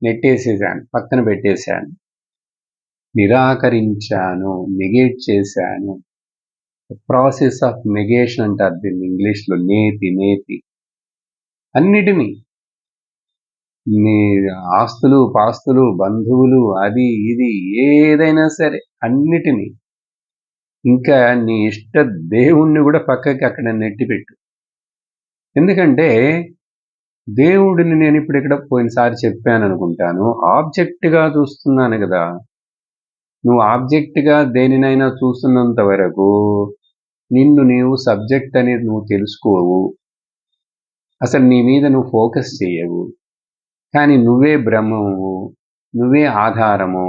నెట్టేసేసాను, పక్కన పెట్టేశాను, నిరాకరించాను, నెగేట్ చేశాను. ప్రాసెస్ ఆఫ్ నెగేషన్ అంటారు దీన్ని ఇంగ్లీష్లో. నేతి అన్నిటినీ, నీ ఆస్తులు పాస్తులు బంధువులు అది ఇది ఏదైనా సరే అన్నిటినీ, ఇంకా నీ ఇష్ట దేవుణ్ణి కూడా పక్కకి అక్కడ నెట్టిపెట్టు. ఎందుకంటే దేవుడిని నేను ఇప్పుడు ఇక్కడ పోయినసారి చెప్పాను అనుకుంటాను, ఆబ్జెక్ట్గా చూస్తున్నాను కదా. నువ్వు ఆబ్జెక్ట్గా దేనినైనా చూస్తున్నంత వరకు నిన్ను నీవు సబ్జెక్ట్ అనేది నువ్వు తెలుసుకోవు, అసలు నీ మీద నువ్వు ఫోకస్ చేయవు. కానీ నువ్వే బ్రహ్మము, నువ్వే ఆధారము,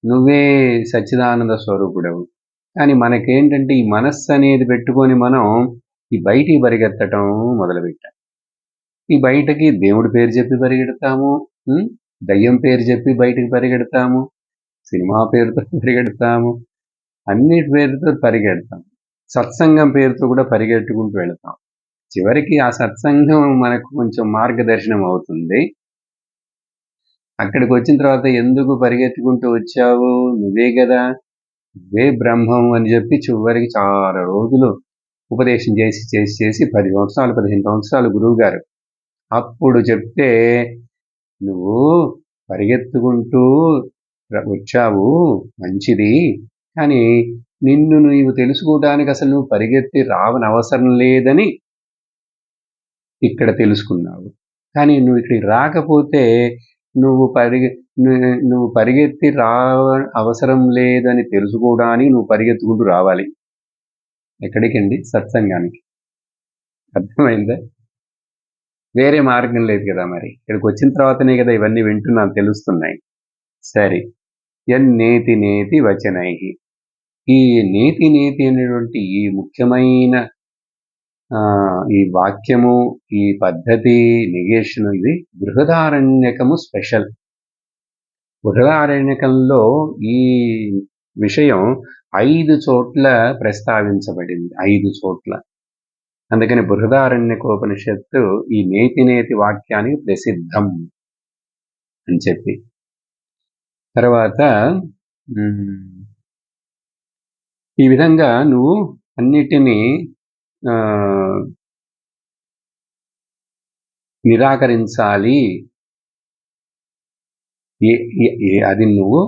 నువ్వే సచ్చిదానంద స్వరూపుడవు. కానీ మనకేంటంటే ఈ మనస్సు అనేది పెట్టుకొని మనం ఈ బయటికి పరిగెత్తటం మొదలుపెట్టాం. ఈ బయటకి దేవుడి పేరు చెప్పి పరిగెడతాము, దయ్యం పేరు చెప్పి బయటికి పరిగెడతాము, సినిమా పేరుతో పరిగెడతాము, అన్నిటి పేరుతో పరిగెడతాం, సత్సంగం పేరుతో కూడా పరిగెట్టుకుంటూ వెళతాం. చివరికి ఆ సత్సంగం మనకు కొంచెం మార్గదర్శనం అవుతుంది. అక్కడికి వచ్చిన తర్వాత ఎందుకు పరిగెత్తుకుంటూ వచ్చావు, నువ్వే కదా, నువ్వే బ్రహ్మం అని చెప్పి చివరికి చాలా రోజులు ఉపదేశం చేసి 10 సంవత్సరాలు 15 సంవత్సరాలు గురువు గారు అప్పుడు చెప్తే, నువ్వు పరిగెత్తుకుంటూ వచ్చావు మంచిది, కానీ నిన్ను నీవు తెలుసుకోవడానికి అసలు నువ్వు పరిగెత్తి రావని అవసరం లేదని ఇక్కడ తెలుసుకున్నావు. కానీ నువ్వు ఇక్కడికి రాకపోతే నువ్వు పరిగెత్తి అవసరం లేదని తెలుసుకోవడానికి నువ్వు పరిగెత్తుకుంటూ రావాలి. ఎక్కడికండి? సత్సంగానికి. అర్థమైందా? వేరే మార్గం లేదు కదా. మరి ఇక్కడికి వచ్చిన తర్వాతనే కదా ఇవన్నీ వింటున్నాను, తెలుస్తున్నాయి. సరే, యన్నేతి నేతి వచనై. ఈ నేతి అనేటువంటి ఈ ముఖ్యమైన ఈ వాక్యము, ఈ పద్ధతి, నెగేషన్, ఇది బృహదారణ్యకము స్పెషల్. బృహదారణ్యకంలో ఈ విషయం 5 చోట్ల ప్రస్తావించబడింది, 5 చోట్ల. అందుకని బృహదారణ్యకోపనిషత్తు ఈ నేతి వాక్యానికి ప్రసిద్ధం అని చెప్పి. తర్వాత ఈ విధంగా నువ్వు అన్నిటినీ నిరాకరించాలి. అది నువ్వు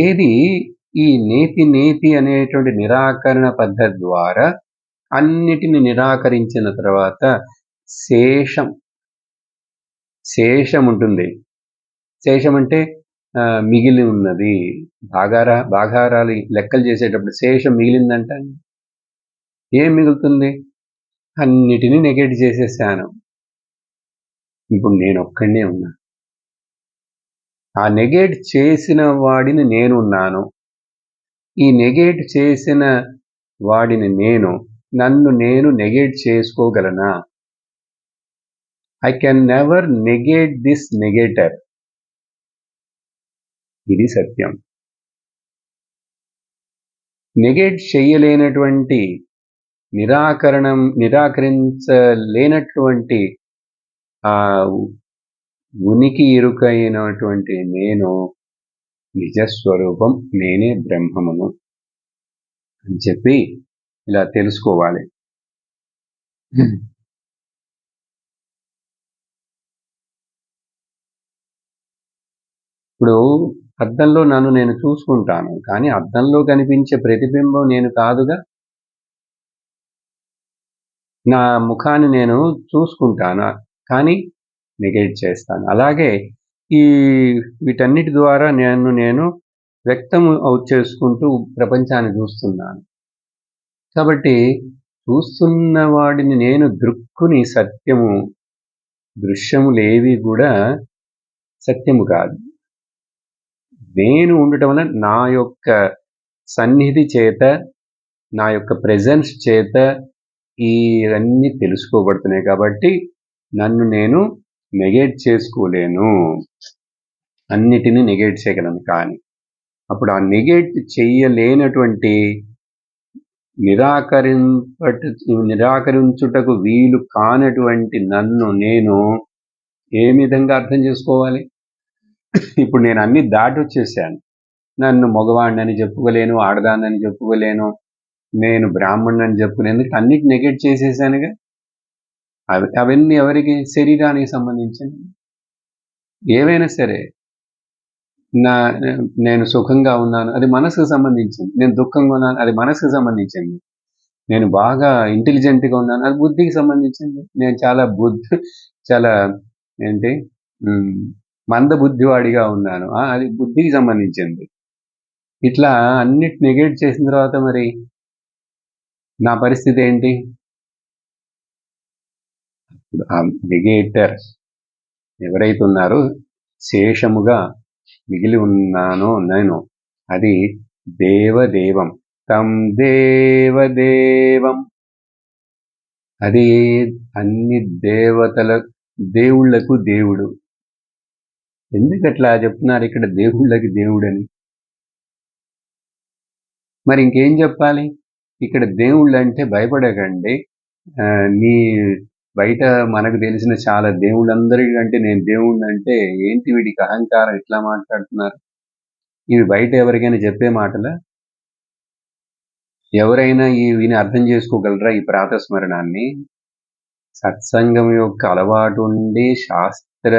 ఏది ఈ నేతి అనేటువంటి నిరాకరణ పద్ధతి ద్వారా అన్నిటిని నిరాకరించిన తర్వాత శేషం ఉంటుంది. శేషం అంటే మిగిలి ఉన్నది. భాగారాలు లెక్కలు చేసేటప్పుడు శేషం మిగిలిందంట. ఏం మిగులుతుంది? అన్నిటినీ నెగెట్ చేసేసాను, ఇప్పుడు నేను ఒక్కడే ఉన్నా. ఆ నెగెట్ చేసిన వాడిని నేనున్నాను. ఈ నెగెట్ చేసిన వాడిని నన్ను నేను negate చేసుకోగలనా? I can never negate this negator. ఇది సత్యం. నెగెట్ చెయ్యలేనటువంటి, నిరాకరించలేనటువంటి ఆ ఉనికి ఎరుకైనటువంటి నేను నిజస్వరూపం, నేనే బ్రహ్మమును అని చెప్పి ఇలా తెలుసుకోవాలి. ఇప్పుడు అద్దంలో నన్ను నేను చూసుకుంటాను, కానీ అద్దంలో కనిపించే ప్రతిబింబం నేను కాదుగా. నా ముఖాన్ని నేను చూసుకుంటాను, కానీ నెగెట్ చేస్తాను. అలాగే ఈ వీటన్నిటి ద్వారా నేను వ్యక్తం చేసుకుంటూ ప్రపంచాన్ని చూస్తున్నాను. కాబట్టి చూస్తున్న వాడిని నేను దృక్కుని సత్యము, దృశ్యములేవి కూడా సత్యము కాదు. నేను ఉండటం వల్ల నా యొక్క సన్నిధి చేత, నా యొక్క ప్రెజెన్స్ చేత ఇవన్నీ తెలుసుకోబడుతున్నాయి. కాబట్టి నన్ను నేను నెగెట్ చేసుకోలేను, అన్నిటినీ నెగెట్ చేయగలను. కానీ అప్పుడు ఆ నెగెట్ చెయ్యలేనటువంటి, నిరాకరించుటకు వీలు కానటువంటి నన్ను నేను ఏ విధంగా అర్థం చేసుకోవాలి? ఇప్పుడు నేను అన్ని దాటి వచ్చేసాను. నన్ను మగవాడినని చెప్పుకోలేను, ఆడదాన్నని చెప్పుకోలేను, నేను బ్రాహ్మణుని చెప్పుకోలేను. ఎందుకంటే అన్నిటి నెగెట్ చేసేసానుగా. అవన్నీ ఎవరికి? శరీరానికి సంబంధించింది. ఏవైనా సరే, నేను సుఖంగా ఉన్నాను, అది మనసుకు సంబంధించింది. నేను దుఃఖంగా ఉన్నాను, అది మనసుకు సంబంధించింది. నేను బాగా ఇంటెలిజెంట్గా ఉన్నాను, అది బుద్ధికి సంబంధించింది. నేను చాలా ఏంటి మందబుద్ధివాడిగా ఉన్నాను, అది బుద్ధికి సంబంధించింది. ఇట్లా అన్నిటి నెగెట్ చేసిన తర్వాత మరి నా పరిస్థితి ఏంటి? ఆ నెగేటర్ ఎవరైతే ఉన్నారో, శేషముగా మిగిలి ఉన్నానో నేను, అది దేవదేవం తం దేవదేవం. అది అన్ని దేవుళ్లకు దేవుడు. ఎందుకట్లా చెప్తున్నారు ఇక్కడ దేవుళ్ళకి దేవుడని? మరి ఇంకేం చెప్పాలి? ఇక్కడ దేవుళ్ళు అంటే భయపడకండి. బయట మనకు తెలిసిన చాలా దేవుళ్ళందరికంటే నేను దేవుణ్ణి అంటే ఏంటి వీడికి అహంకారం, ఇట్లా మాట్లాడుతున్నారు? ఇవి బయట ఎవరికైనా చెప్పే మాటలా? ఎవరైనా విని అర్థం చేసుకోగలరా ఈ ప్రాతస్మరణాన్ని? సత్సంగం యొక్క అలవాటు ఉండి, శాస్త్ర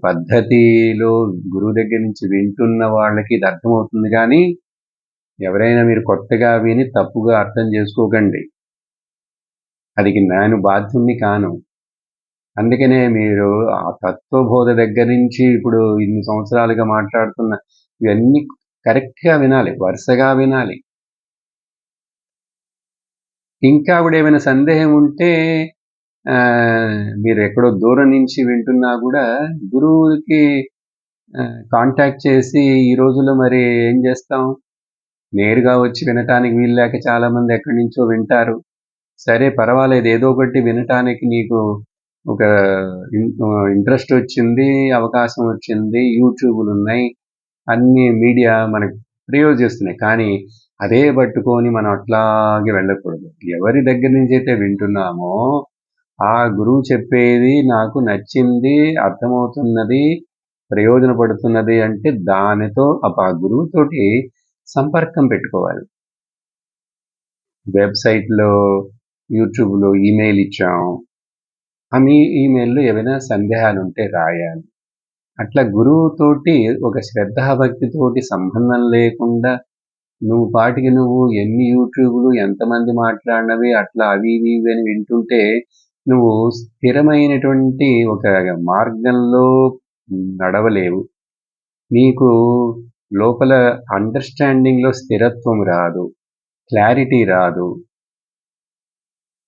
పద్ధతిలో గురువు దగ్గర నుంచి వింటున్న వాళ్ళకి ఇది అర్థమవుతుంది. కానీ ఎవరైనా మీరు కొత్తగా విని తప్పుగా అర్థం చేసుకోకండి. అది నేను బాధ్యుణ్ణి కాను. అందుకనే మీరు ఆ తత్వబోధ దగ్గర నుంచి ఇప్పుడు ఇన్ని సంవత్సరాలుగా మాట్లాడుతున్న ఇవన్నీ కరెక్ట్గా వినాలి, వరుసగా వినాలి. ఇంకా కూడా ఏమైనా సందేహం ఉంటే మీరు ఎక్కడో దూరం నుంచి వింటున్నా కూడా గురువుకి కాంటాక్ట్ చేసి, ఈ రోజుల్లో మరి ఏం చేస్తాం, నేరుగా వచ్చి వినటానికి వీల్లేక చాలామంది ఎక్కడి నుంచో వింటారు. సరే పర్వాలేదు, ఏదో ఒకటి వినటానికి నీకు ఒక ఇంట్రెస్ట్ వచ్చింది, అవకాశం వచ్చింది, యూట్యూబ్లు ఉన్నాయి, అన్ని మీడియా మనకు ప్రయోజిస్తున్నాయి. కానీ అదే పట్టుకొని మనం అట్లాగే వెళ్ళకూడదు. ఎవరి దగ్గర నుంచి అయితే వింటున్నామో ఆ గురువు చెప్పేది నాకు నచ్చింది, అర్థమవుతున్నది, ప్రయోజనపడుతున్నది అంటే దానితో ఆ గురువుతోటి సంపర్కం పెట్టుకోవాలి. వెబ్సైట్లో, యూట్యూబ్లో ఈమెయిల్ ఇచ్చాం, ఆ ఈమెయిల్లో ఏవైనా సందేహాలు ఉంటే రాయాలి. అట్లా గురువుతోటి ఒక శ్రద్ధాభక్తితోటి సంబంధం లేకుండా నువ్వు పాటికి నువ్వు ఎన్ని యూట్యూబ్లు, ఎంతమంది మాట్లాడినవి అట్లా అవి ఇవి అని వింటుంటే నువ్వు స్థిరమైనటువంటి ఒక మార్గంలో నడవలేవు. నీకు లోపల అండర్స్టాండింగ్లో స్థిరత్వం రాదు, క్లారిటీ రాదు.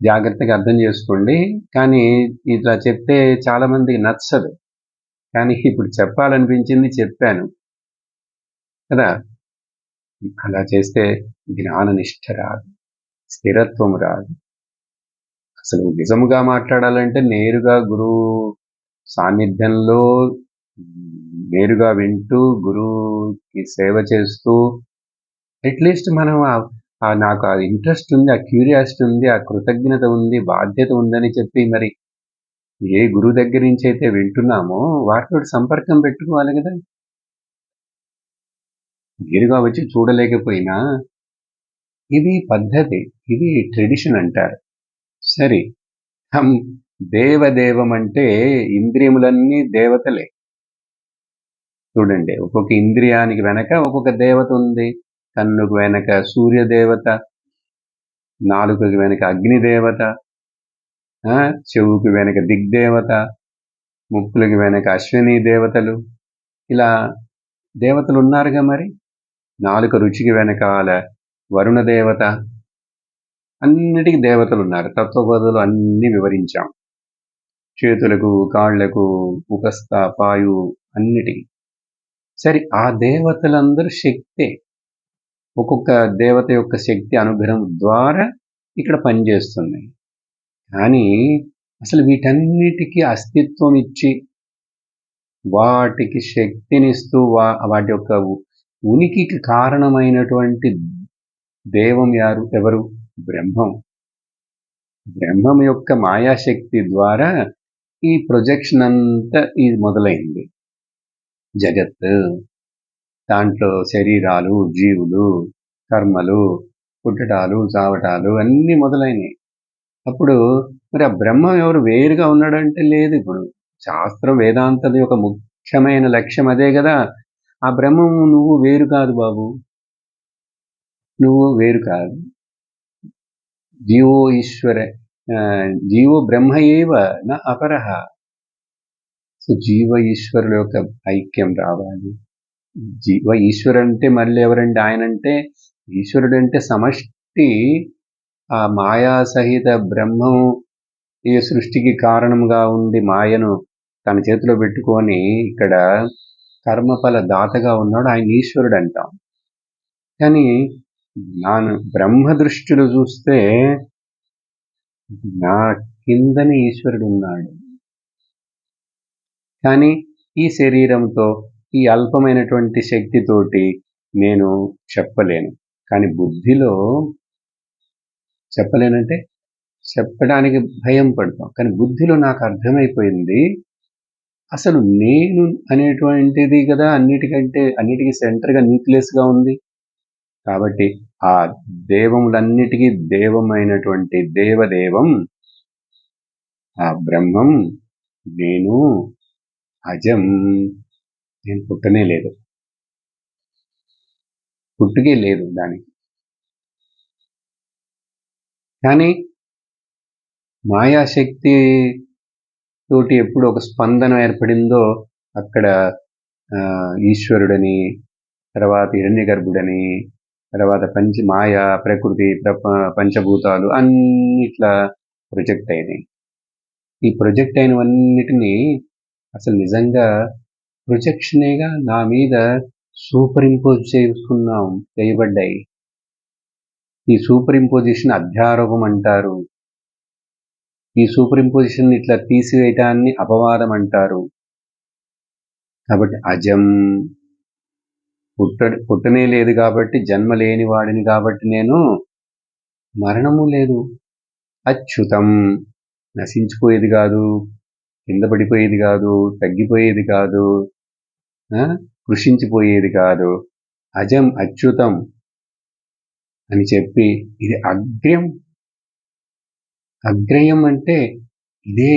జాగ్రత్తగా అర్థం చేసుకోండి. కానీ ఇట్లా చెప్తే చాలామందికి నచ్చదు. కానీ ఇప్పుడు చెప్పాలనిపించింది, చెప్పాను కదా. అలా చేస్తే జ్ఞాననిష్ట రాదు, స్థిరత్వం రాదు. అసలు నిజముగా మాట్లాడాలంటే నేరుగా గురువు సాన్నిధ్యంలో నేరుగా వింటూ గురువుకి సేవ చేస్తూ అట్లీస్ట్ మనం నాకు ఆ ఇంట్రెస్ట్ ఉంది, ఆ క్యూరియాసిటీ ఉంది, ఆ కృతజ్ఞత ఉంది, బాధ్యత ఉందని చెప్పి మరి ఏ గురువు దగ్గర నుంచి అయితే వింటున్నామో వారితోటి సంపర్కం పెట్టుకోవాలి కదా. నేరుగా వచ్చి చూడలేకపోయినా ఇది పద్ధతి, ఇది ట్రెడిషన్ అంటారు. సరే, హం దేవదేవం అంటే ఇంద్రియములన్నీ దేవతలే. చూడండి, ఒక్కొక్క ఇంద్రియానికి వెనక ఒక్కొక్క దేవత ఉంది. కన్నుకు వెనక సూర్యదేవత, నాలుకకి వెనక అగ్నిదేవత, చెవుకి వెనక దిగ్దేవత, ముక్కులకి వెనక అశ్విని దేవతలు. ఇలా దేవతలు ఉన్నారుగా మరి. నాలుక రుచికి వెనకాల వరుణ దేవత. అన్నిటికీ దేవతలు ఉన్నారు. తత్వబోధలు అన్నీ వివరించాం. చేతులకు, కాళ్లకు, ఉపస్థ, పాయు అన్నిటికీ. సరే, ఆ దేవతలందరూ శక్తే. ఒక్కొక్క దేవత యొక్క శక్తి అనుగ్రహం ద్వారా ఇక్కడ పనిచేస్తున్నాయి. కానీ అసలు వీటన్నిటికీ అస్తిత్వం ఇచ్చి వాటికి శక్తినిస్తూ వాటి యొక్క ఉనికికి కారణమైనటువంటి దేవం ఎవరు? బ్రహ్మం. బ్రహ్మం యొక్క మాయాశక్తి ద్వారా ఈ ప్రొజెక్షన్ అంతా ఇది మొదలైంది. జగత్, దాంట్లో శరీరాలు, జీవులు, కర్మలు, పుట్టటాలు, చావటాలు అన్నీ మొదలైనవి. అప్పుడు మరి ఆ బ్రహ్మం ఎవరు వేరుగా ఉన్నాడంటే లేదు. ఇప్పుడు శాస్త్రం వేదాంతం యొక్క ముఖ్యమైన లక్ష్యం అదే కదా. ఆ బ్రహ్మము నువ్వు వేరు కాదు బాబు, నువ్వు వేరు కాదు. జీవో ఈశ్వర జీవో బ్రహ్మ ఏవ నా అపరహ. సో జీవ ఈశ్వరుల యొక్క ఐక్యం రావాలి. జీవ ఈశ్వరుడు అంటే మళ్ళీ ఎవరండి? ఆయన అంటే ఈశ్వరుడు అంటే సమష్టి. ఆ మాయా సహిత బ్రహ్మం ఈ సృష్టికి కారణంగా ఉండి మాయను తన చేతిలో పెట్టుకొని ఇక్కడ కర్మఫల దాతగా ఉన్నాడు. ఆయన ఈశ్వరుడు అంటాం. కానీ బ్రహ్మ దృష్టిలో చూస్తే నా కిందని ఈశ్వరుడు ఉన్నాడు. కానీ ఈ శరీరంతో, ఈ అల్పమైనటువంటి శక్తితోటి నేను చెప్పలేను. కానీ బుద్ధిలో చెప్పలేనంటే చెప్పడానికి భయం పడతాం. కానీ బుద్ధిలో నాకు అర్థమైపోయింది, అసలు నేను అనేటువంటిది కదా అన్నిటికీ సెంటర్గా, న్యూక్లియస్గా ఉంది. కాబట్టి ఆ దేవములన్నిటికీ దేవమైనటువంటి దేవదేవం, ఆ బ్రహ్మం నేను అజం. నేను పుట్టనే లేదు, పుట్టుకే లేదు దానికి. కానీ మాయాశక్తి తోటి ఎప్పుడు ఒక స్పందన ఏర్పడిందో అక్కడ ఈశ్వరుడని, తర్వాత హిరణ్యగర్భుడని, తర్వాత మాయా, ప్రకృతి, పంచభూతాలు అన్నిట్లా ప్రొజెక్ట్ అయినాయి. ఈ ప్రొజెక్ట్ అయినవన్నిటినీ అసలు నిజంగా ప్రొజెక్షనేగా నా మీద సూపర్ ఇంపోజ్ చేయబడ్డాయి. ఈ సూపర్ ఇంపోజిషన్ అధ్యారోపం అంటారు. ఈ సూపర్ ఇంపోజిషన్ ఇట్లా తీసివేయటాన్ని అపవాదం అంటారు. కాబట్టి అజం, పుట్టనే లేదు కాబట్టి, జన్మ లేని వాడిని కాబట్టి నేను మరణము లేదు. అచ్యుతం, నశించిపోయేది కాదు, కింద పడిపోయేది కాదు, తగ్గిపోయేది కాదు, కృషించిపోయేది కాదు. అజం, అచ్యుతం అని చెప్పి ఇది అగ్ర్యం. అగ్రయం అంటే ఇదే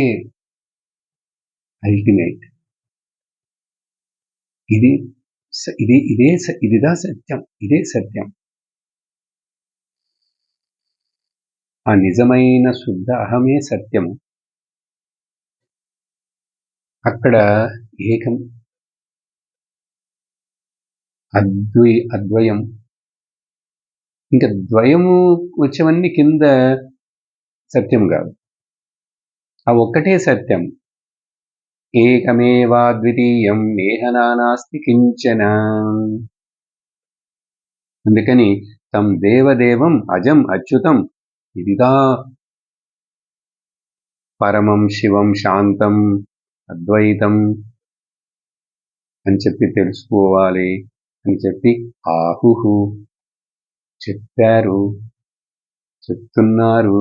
అల్టిమేట్. ఇదిదా సత్యం, ఇదే సత్యం. ఆ నిజమైన శుద్ధ అహమే సత్యము. అక్కడ ఏకం, అద్వయం. ఇంకా ద్వయము వచ్చేవన్నీ కింద సత్యం కాదు, ఆ ఒక్కటే సత్యం. ఏకమేవాద్వితీయం నేహనానాస్తి కించన. అందుకని తం దేవదేవం అజం అచ్యుతం ఇదిగా పరమం శివం శాంతం అద్వైతం అని చెప్పి తెలుసుకోవాలి అని చెప్పి ఆహుహు చెప్పారు, చెప్తున్నారు,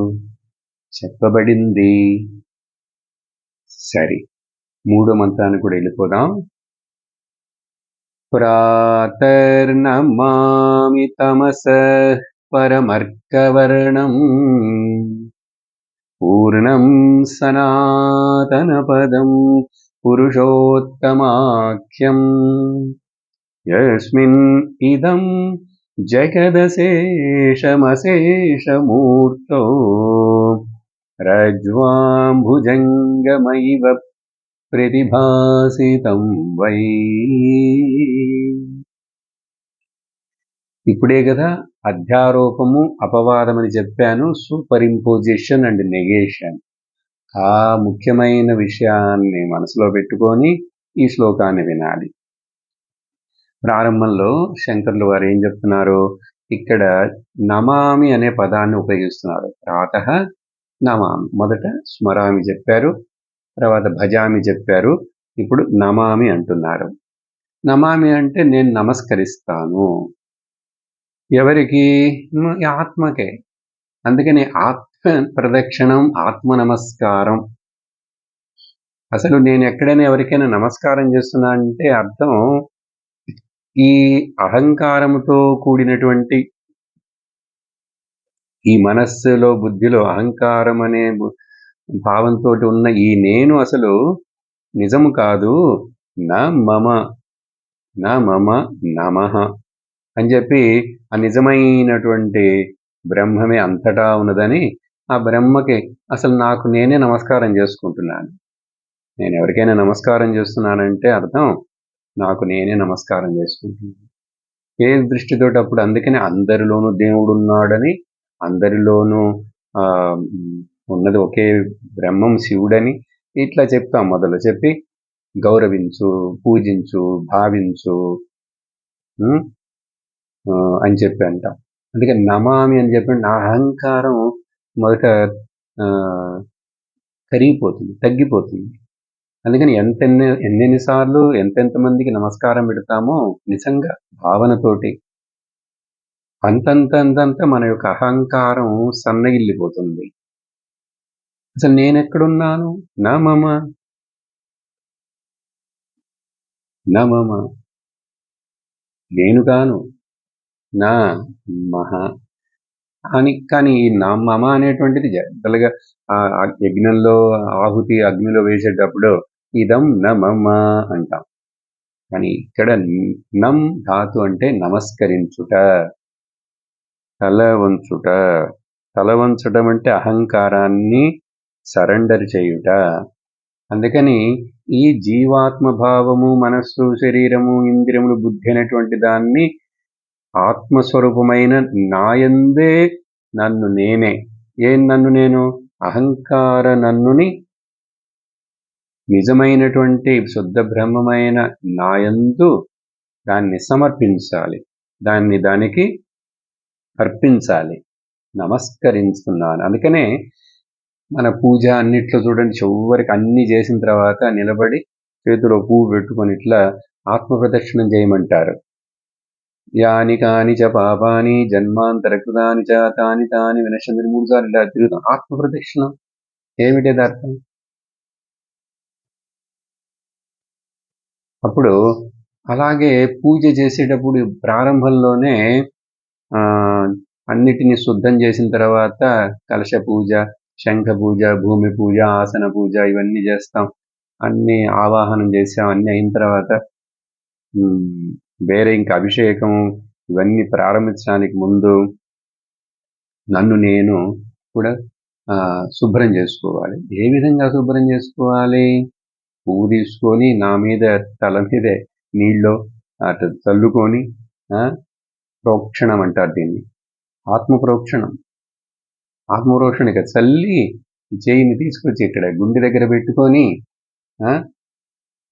చెప్పబడింది. సరే, మూడో మంత్రానికి కూడా వెళ్ళిపోదాం. ప్రాతర్నమామి తమసః పరమర్కవర్ణం పూర్ణం సనాతనపదం పురుషోత్తమాఖ్యం యస్మిన్ ఇదం జగదశేషమశేషమూర్తో రజ్వాంభుజంగమైవ ప్రతిభాసితం వై. ఇప్పుడే కదా అధ్యారోపము అపవాదం అని చెప్పాను, సూపర్ ఇంపోజిషన్ అండ్ నెగేషన్. ఆ ముఖ్యమైన విషయాన్ని మనసులో పెట్టుకొని ఈ శ్లోకాన్ని వినాలి. ప్రారంభంలో శంకర్లు వారు ఏం చెప్తున్నారు, ఇక్కడ నమామి అనే పదాన్ని ఉపయోగిస్తున్నారు. ప్రాతః నమామి, మొదట స్మరామి చెప్పారు, తర్వాత భజామి చెప్పారు, ఇప్పుడు నమామి అంటున్నారు. నమామి అంటే నేను నమస్కరిస్తాను. ఎవరికి? ఆత్మకే. అందుకని ఆత్మ ప్రదక్షిణం, ఆత్మ నమస్కారం. అసలు నేను ఎక్కడైనా ఎవరికైనా నమస్కారం చేస్తున్నా అంటే అర్థం ఈ అహంకారముతో కూడినటువంటి ఈ మనస్సులో బుద్ధిలో అహంకారం అనే భావంతో ఉన్న ఈ నేను అసలు నిజము కాదు. నా మమ నమః అని చెప్పి ఆ నిజమైనటువంటి బ్రహ్మమే అంతటా ఉన్నదని ఆ బ్రహ్మకి అసలు నాకు నేనే నమస్కారం చేసుకుంటున్నాను. నేను ఎవరికైనా నమస్కారం చేస్తున్నానంటే అర్థం నాకు నేనే నమస్కారం చేసుకుంటున్నాను. ఏ దృష్టితోటి అప్పుడు అందుకని అందరిలోనూ దేవుడు ఉన్నాడని, అందరిలోనూ ఉన్నది ఒకే బ్రహ్మం శివుడని ఇట్లా చెప్తాం. మొదలు చెప్పి గౌరవించు, పూజించు, భావించు అని చెప్పి అంటాం. అందుకే నమామి అని చెప్పి నా అహంకారం మొదట కరిగిపోతుంది, తగ్గిపోతుంది. అందుకని ఎన్నెన్నిసార్లు ఎంతెంతమందికి నమస్కారం పెడతామో నిజంగా భావనతోటి అంతంత మన యొక్క అహంకారం సన్నగిల్లిపోతుంది. అసలు నేనెక్కడున్నాను? నా మమ నేను కాను, నా మహ అని. కానీ ఈ నా మమ అనేటువంటిది జనరల్గా యజ్ఞంలో ఆహుతి అగ్నిలో వేసేటప్పుడు ఇదం న మమ అంటాం. కానీ ఇక్కడ నం ధాతు అంటే నమస్కరించుట, తల వంచుట. తల వంచడం అంటే అహంకారాన్ని సరెండర్ చేయుట. అందుకని ఈ జీవాత్మ భావము, మనస్సు, శరీరము, ఇంద్రియములు, బుద్ధి అనేటువంటి దాన్ని ఆత్మస్వరూపమైన నాయందే నన్ను నేనే, నన్ను నేను అహంకార నన్నుని నిజమైనటువంటి శుద్ధ బ్రహ్మమైన నాయందు దాన్ని సమర్పించాలి, దానికి అర్పించాలి, నమస్కరిస్తున్నాను. అందుకనే మన పూజ అన్నిట్లో చూడండి, చివరికి అన్ని చేసిన తర్వాత నిలబడి చేతిలో పువ్వు పెట్టుకొని ఇట్లా ఆత్మ ప్రదక్షిణం చేయమంటారు. యాని కాని చ పాపాని జన్మాంతరకృతాని చ తాని తాని వినశ్యంతి 3 సార్లు ఇలా తిరుగుతాం. ఆత్మ ప్రదక్షిణం ఏమిటది అర్థం? అప్పుడు అలాగే పూజ చేసేటప్పుడు ప్రారంభంలోనే అన్నిటినీ శుద్ధం చేసిన తర్వాత కలశ పూజ, శంఖ పూజ, భూమి పూజ, ఆసన పూజ ఇవన్నీ చేస్తాం. అన్ని ఆవాహనం చేసాం. అన్నీ అయిన తర్వాత వేరే ఇంకా అభిషేకం ఇవన్నీ ప్రారంభించడానికి ముందు నన్ను నేను కూడా శుభ్రం చేసుకోవాలి. ఏ విధంగా శుభ్రం చేసుకోవాలి? పువ్వు తీసుకొని నా మీద తల మీదే నీళ్ళు అటు చల్లుకొని ప్రోక్షణం అంటారు దీన్ని, ఆత్మప్రోక్షణం. ఆత్మప్రోక్షణకి చల్లి చేయిని తీసుకొచ్చి ఇక్కడ గుండె దగ్గర పెట్టుకొని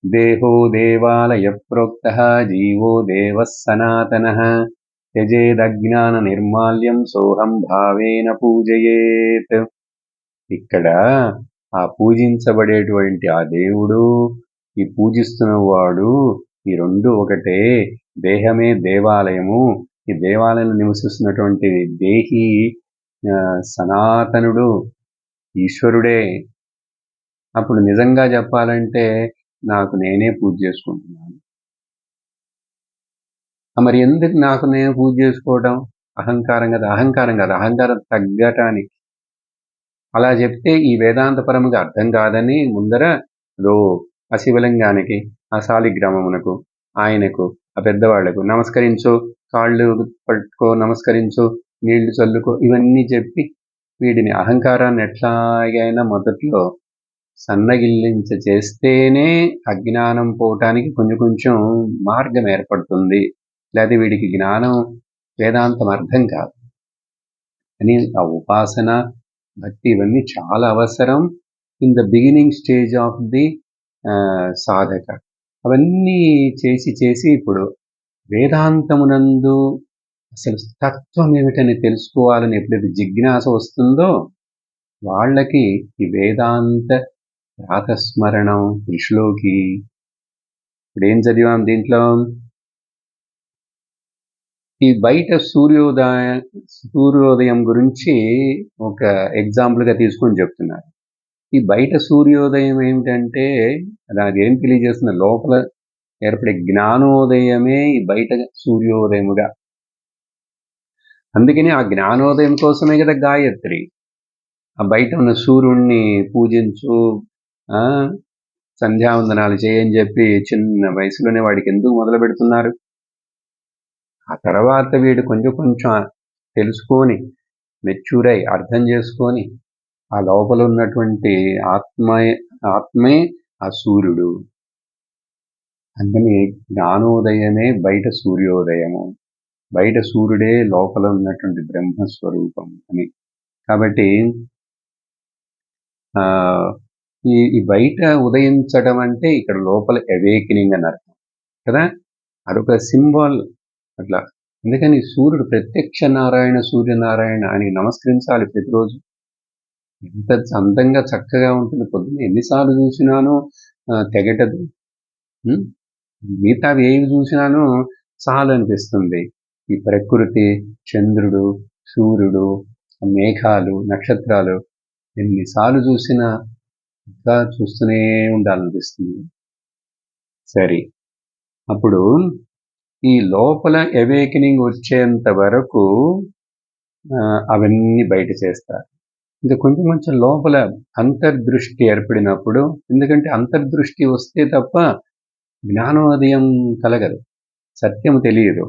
దేహో దేవాలయ ప్రోక్త జీవో దేవ సనాతన త్యజేదజ్ఞాన నిర్మాల్యం సోహం భావేన పూజయేత్. ఇక్కడ ఆ పూజించబడేటువంటి ఆ దేవుడు, ఈ పూజిస్తున్న వాడు ఈ రెండు ఒకటే. దేహమే దేవాలయము. ఈ దేవాలయంలో నివసిస్తున్నటువంటి దేహి సనాతనుడు ఈశ్వరుడే. అప్పుడు నిజంగా చెప్పాలంటే నాకు నేనే పూజ చేసుకుంటున్నాను. మరి ఎందుకు నాకు నేను పూజ చేసుకోవడం? అహంకారం కదా. అహంకారం తగ్గటానికి. అలా చెప్తే ఈ వేదాంతపరముగా అర్థం కాదని ముందర ఆ శివలింగానికి, ఆ శాలిగ్రామమునకు, ఆయనకు, ఆ పెద్దవాళ్లకు నమస్కరించు, కాళ్ళు పట్టుకో, నమస్కరించు, నీళ్లు చల్లుకో, ఇవన్నీ చెప్పి వీడిని అహంకారాన్ని ఎట్లాగైనా మొదట్లో సన్నగిల్లించ చేస్తేనే అజ్ఞానం పోవటానికి కొంచెం మార్గం ఏర్పడుతుంది. లేదా వీడికి జ్ఞానం వేదాంతం అర్థం కాదు అని. ఆ ఉపాసన, భక్తి ఇవన్నీ చాలా అవసరం in the beginning stage of the సాధక. అవన్నీ చేసి ఇప్పుడు వేదాంతమునందు అసలు తత్వం ఏమిటని తెలుసుకోవాలని ఎప్పుడైతే జిజ్ఞాస వస్తుందో వాళ్ళకి ఈ వేదాంత ప్రాతస్మరణం ఋషిలోకి. ఇప్పుడు ఏం చదివాం దీంట్లో? ఈ బయట సూర్యోదయం గురించి ఒక ఎగ్జాంపుల్గా తీసుకొని చెప్తున్నారు. ఈ బయట సూర్యోదయం ఏమిటంటే అదేం తెలియజేస్తున్న లోపల ఏర్పడే జ్ఞానోదయమే ఈ బయట సూర్యోదయముగా. అందుకని ఆ జ్ఞానోదయం కోసమే కదా గాయత్రి. ఆ బయట ఉన్న సూర్యుడిని పూజించు, సంధ్యావందనాలు చేయని చెప్పి చిన్న వయసులోనే వాడికి ఎందుకు మొదలు పెడుతున్నారు? ఆ తర్వాత వీడు కొంచెం తెలుసుకొని మెచ్యూరై అర్థం చేసుకొని ఆ లోపల ఉన్నటువంటి ఆత్మే ఆ సూర్యుడు. అందుకని జ్ఞానోదయమే బయట సూర్యోదయము, బయట సూర్యుడే లోపల ఉన్నటువంటి బ్రహ్మస్వరూపం అని. కాబట్టి ఈ బయట ఉదయించడం అంటే ఇక్కడ లోపల అవేకనింగ్ అని అర్థం కదా. అదొక సింబాల్ అట్లా. అందుకని సూర్యుడు ప్రత్యక్ష నారాయణ, సూర్యనారాయణ అని నమస్కరించాలి ప్రతిరోజు. ఎంత అందంగా చక్కగా ఉంటుంది. పొద్దున్న ఎన్నిసార్లు చూసినానో తెగటదు. మిగతావి ఏవి చూసినానో చాలు అనిపిస్తుంది. ఈ ప్రకృతి, చంద్రుడు, సూర్యుడు, మేఘాలు, నక్షత్రాలు ఎన్నిసార్లు చూసినా ఇంకా చూస్తూనే ఉండాలనిపిస్తుంది. సరే, అప్పుడు ఈ లోపల అవేకనింగ్ వచ్చేంత వరకు అవన్నీ బయట చేస్తారు. ఇంకా కొంచెం లోపల అంతర్దృష్టి ఏర్పడినప్పుడు, ఎందుకంటే అంతర్దృష్టి వస్తే తప్ప జ్ఞానోదయం కలగదు, సత్యము తెలియదు.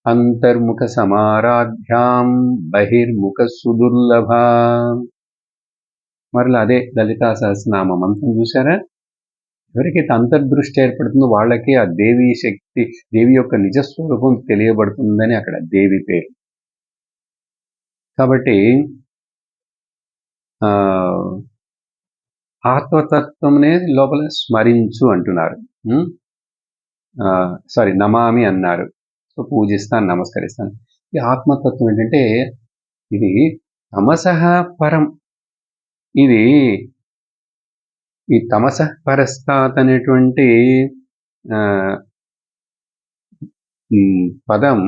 అంతర్ముఖ సమారాధ్యాం బహిర్ముఖ సుదుర్లభ. మరలా అదే లలితా సహస్రనామ మంత్రం చూసారా? ఎవరికైతే అంతర్దృష్టి ఏర్పడుతుందో వాళ్ళకి ఆ దేవీ శక్తి, దేవి యొక్క నిజస్వరూపం తెలియబడుతుందని అక్కడ దేవి పేరు. కాబట్టి ఆత్మతత్వంనే లోపల స్మరించు అంటున్నారు. నమామి అన్నారు. సో పూజిస్తాను, నమస్కరిస్తాను. ఈ ఆత్మతత్వం ఏంటంటే ఇది తమసః పరం. ఇది ఈ తమసః పరస్తాత్ అనేటువంటి పదం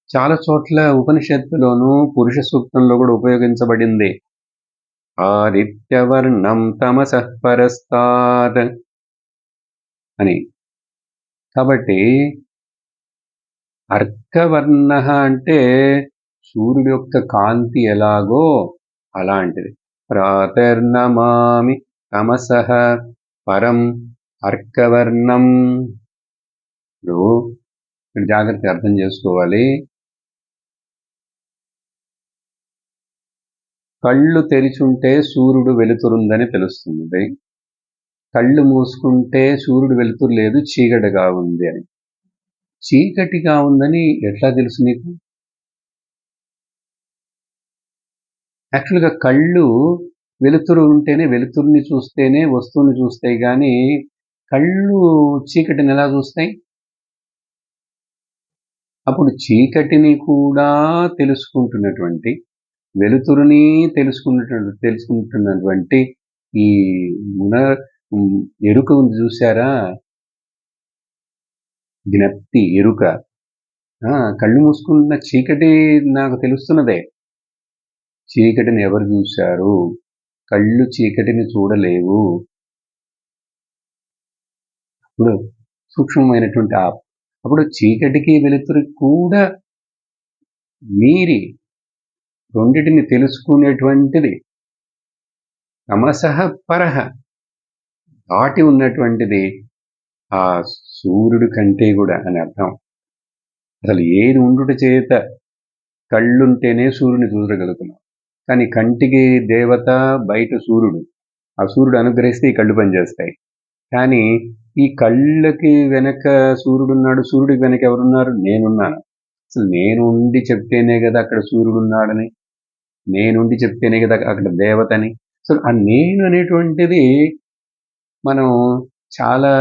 చాలా చోట్ల ఉపనిషత్తులోనూ పురుష సూక్తంలో కూడా ఉపయోగించబడింది. ఆదిత్యవర్ణం తమసః పరస్తాత్ అని. కాబట్టి అర్కవర్ణ అంటే సూర్యుడి యొక్క కాంతి ఎలాగో అలాంటిది. ప్రాతర్నమామి తమసః పరం అర్కవర్ణం. ఇప్పుడు జాగ్రత్తగా అర్థం చేసుకోవాలి. కళ్ళు తెరిచుంటే సూర్యుడు వెలుతురుందని తెలుస్తుంది. కళ్ళు మూసుకుంటే సూర్యుడు వెలుతురు లేదు, చీకటిగా ఉంది అని. చీకటిగా ఉందని ఎట్లా తెలుసు నీకు? యాక్చువల్గా కళ్ళు వెలుతురు ఉంటేనే, వెలుతురుని చూస్తేనే వస్తువుని చూస్తాయి, కానీ కళ్ళు చీకటిని ఎలా చూస్తాయి? అప్పుడు చీకటిని కూడా తెలుసుకుంటున్నటువంటి, వెలుతురుని తెలుసుకుంటున్నటువంటి ఈ ఎరుక ఉంది చూసారా? జ్ఞప్తి, ఎరుక. కళ్ళు మూసుకున్న చీకటి నాకు తెలుస్తున్నదే. చీకటిని ఎవరు చూశారు? కళ్ళు చీకటిని చూడలేవు. ఇప్పుడు సూక్ష్మమైనటువంటి అప్పుడు చీకటికి వెలుతురికి కూడా మీరి రెండిటిని తెలుసుకునేటువంటిది తమసః పరః దాటి ఉన్నటువంటిది ఆ సూర్యుడి కంటే కూడా అని అర్థం. అసలు ఏది ఉండుట చేత కళ్ళుంటేనే సూర్యుని చూడగలుగుతున్నాం. కానీ కంటికి దేవత బయట సూర్యుడు. ఆ సూర్యుడు అనుగ్రహిస్తే ఈ కళ్ళు పనిచేస్తాయి. కానీ ఈ కళ్ళకి వెనక సూర్యుడున్నాడు, సూర్యుడికి వెనక ఎవరున్నారు? నేనున్నాను. అసలు నేను ఉండి చెప్తేనే కదా అక్కడ సూర్యుడున్నాడని, నేనుండి చెప్తేనే కదా అక్కడ దేవతని. సో ఆ నేను అనేటువంటిది మనం చాలా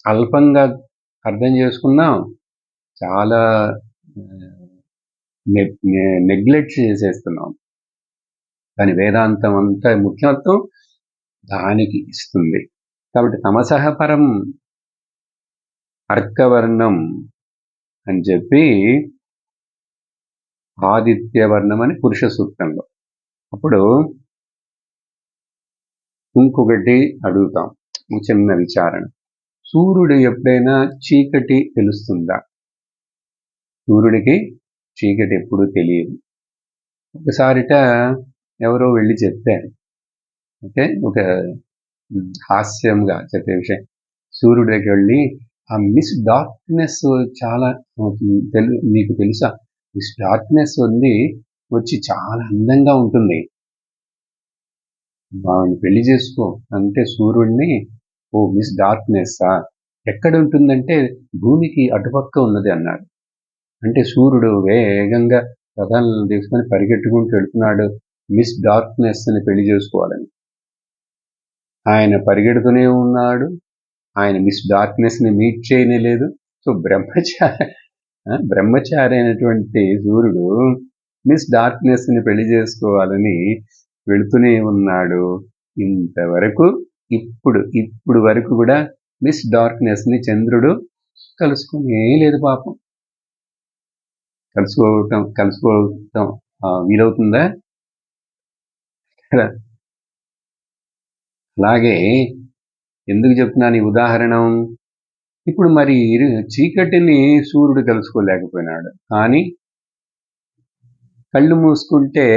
అల్పంగా అర్థం చేసుకున్నాం. చాలా నెగ్లెక్ట్ చేసేస్తున్నాం. దాని వేదాంతం అంతా ముఖ్యత్వం దానికి ఇస్తుంది. కాబట్టి తమసః పరం అర్కవర్ణం అని చెప్పి ఆదిత్యవర్ణం అని పురుష సూక్తంలో. అప్పుడు ఇంకొకటి అడుగుతాం, చిన్న విచారణ. సూర్యుడు ఎప్పుడైనా చీకటి తెలుస్తుందా? సూర్యుడికి చీకటి ఎప్పుడూ తెలియదు. ఒకసారిట ఎవరో వెళ్ళి చెప్పారు, ఓకే, ఒక హాస్యంగా చెప్పే విషయం. సూర్యుడి దగ్గర వెళ్ళి ఆ మిస్ డార్క్నెస్ చాలా నీకు తెలుసా, మిస్ డార్క్నెస్ ఉంది, వచ్చి చాలా అందంగా ఉంటుంది, ఆమెను పెళ్లి చేసుకో అంటే సూర్యుడిని, ఓ మిస్ డార్క్నెస్ ఎక్కడ ఉంటుందంటే భూమికి అటుపక్క ఉన్నది అన్నాడు. అంటే సూర్యుడు వేగంగా రథాలను తీసుకొని పరిగెట్టుకుంటూ వెళ్తున్నాడు మిస్ డార్క్నెస్ ని పెళ్లి చేసుకోవాలని. ఆయన పరిగెడుతూనే ఉన్నాడు, ఆయన మిస్ డార్క్నెస్ ని మీట్ చేయలేదు. సో బ్రహ్మచారి అయినటువంటి సూర్యుడు మిస్ డార్క్నెస్ ని పెళ్లి చేసుకోవాలని వెళుతూనే ఉన్నాడు. ఇంతవరకు ఇప్పుడు వరకు కూడా మిస్ డార్క్నెస్ ని చంద్రుడు కలుసుకునే లేదు పాపం. కలుసుకోవటం వీలవుతుందా? అలాగే ఎందుకు చెప్తున్నాను ఈ ఉదాహరణ? ఇప్పుడు మరి చీకటిని సూర్యుడు కలుసుకోలేకపోయినాడు, కానీ కళ్ళు మూసుకుంటే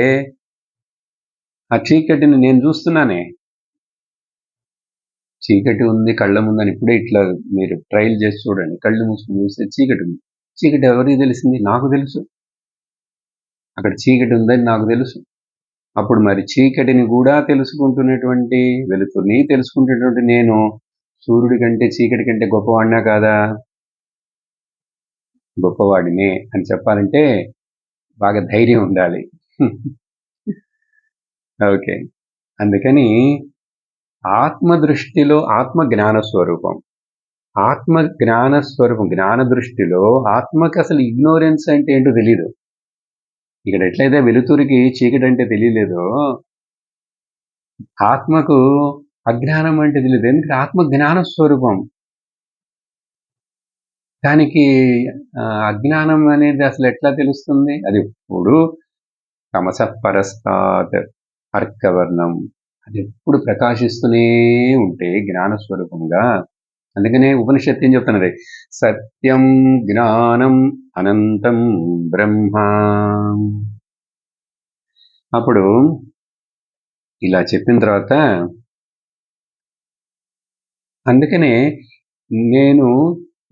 ఆ చీకటిని నేను చూస్తున్నానే. చీకటి ఉంది కళ్ళ ముందని ఇప్పుడే ఇట్లా మీరు ట్రయల్ చేసి చూడండి. కళ్ళు మూసుకుని చూస్తే చీకటి ఉంది. చీకటి ఎవరికి తెలిసింది? నాకు తెలుసు. అక్కడ చీకటి ఉందని నాకు తెలుసు. అప్పుడు మరి చీకటిని కూడా తెలుసుకుంటున్నటువంటి, వెలుతురిని తెలుసుకుంటున్నటువంటి నేను సూర్యుడి కంటే చీకటి కంటే గొప్పవాడినా కాదా? గొప్పవాడినే అని చెప్పాలంటే బాగా ధైర్యం ఉండాలి. ఓకే, అందుకని ఆత్మ దృష్టిలో ఆత్మ జ్ఞాన స్వరూపం. ఆత్మ జ్ఞాన స్వరూపం, జ్ఞాన దృష్టిలో ఆత్మకి అసలు ఇగ్నోరెన్స్ అంటే ఏంటో తెలీదు. ఇక్కడ ఎట్లయితే వెలుతురికి చీకటి అంటే తెలియలేదో, ఆత్మకు అజ్ఞానం అంటే తెలియదు. ఎందుకంటే ఆత్మ జ్ఞాన స్వరూపం. దానికి అజ్ఞానం అనేది అసలు ఎట్లా తెలుస్తుంది? అది ఎప్పుడు తమసపరస్తాత్ అర్కవర్ణం, అది ఎప్పుడు ప్రకాశిస్తూనే ఉంటే జ్ఞానస్వరూపంగా. అందుకనే ఉపనిషత్తు ఏం చెప్తున్నది? సత్యం జ్ఞానం అనంతం బ్రహ్మ. అప్పుడు ఇలా చెప్పిన తర్వాత అందుకనే నేను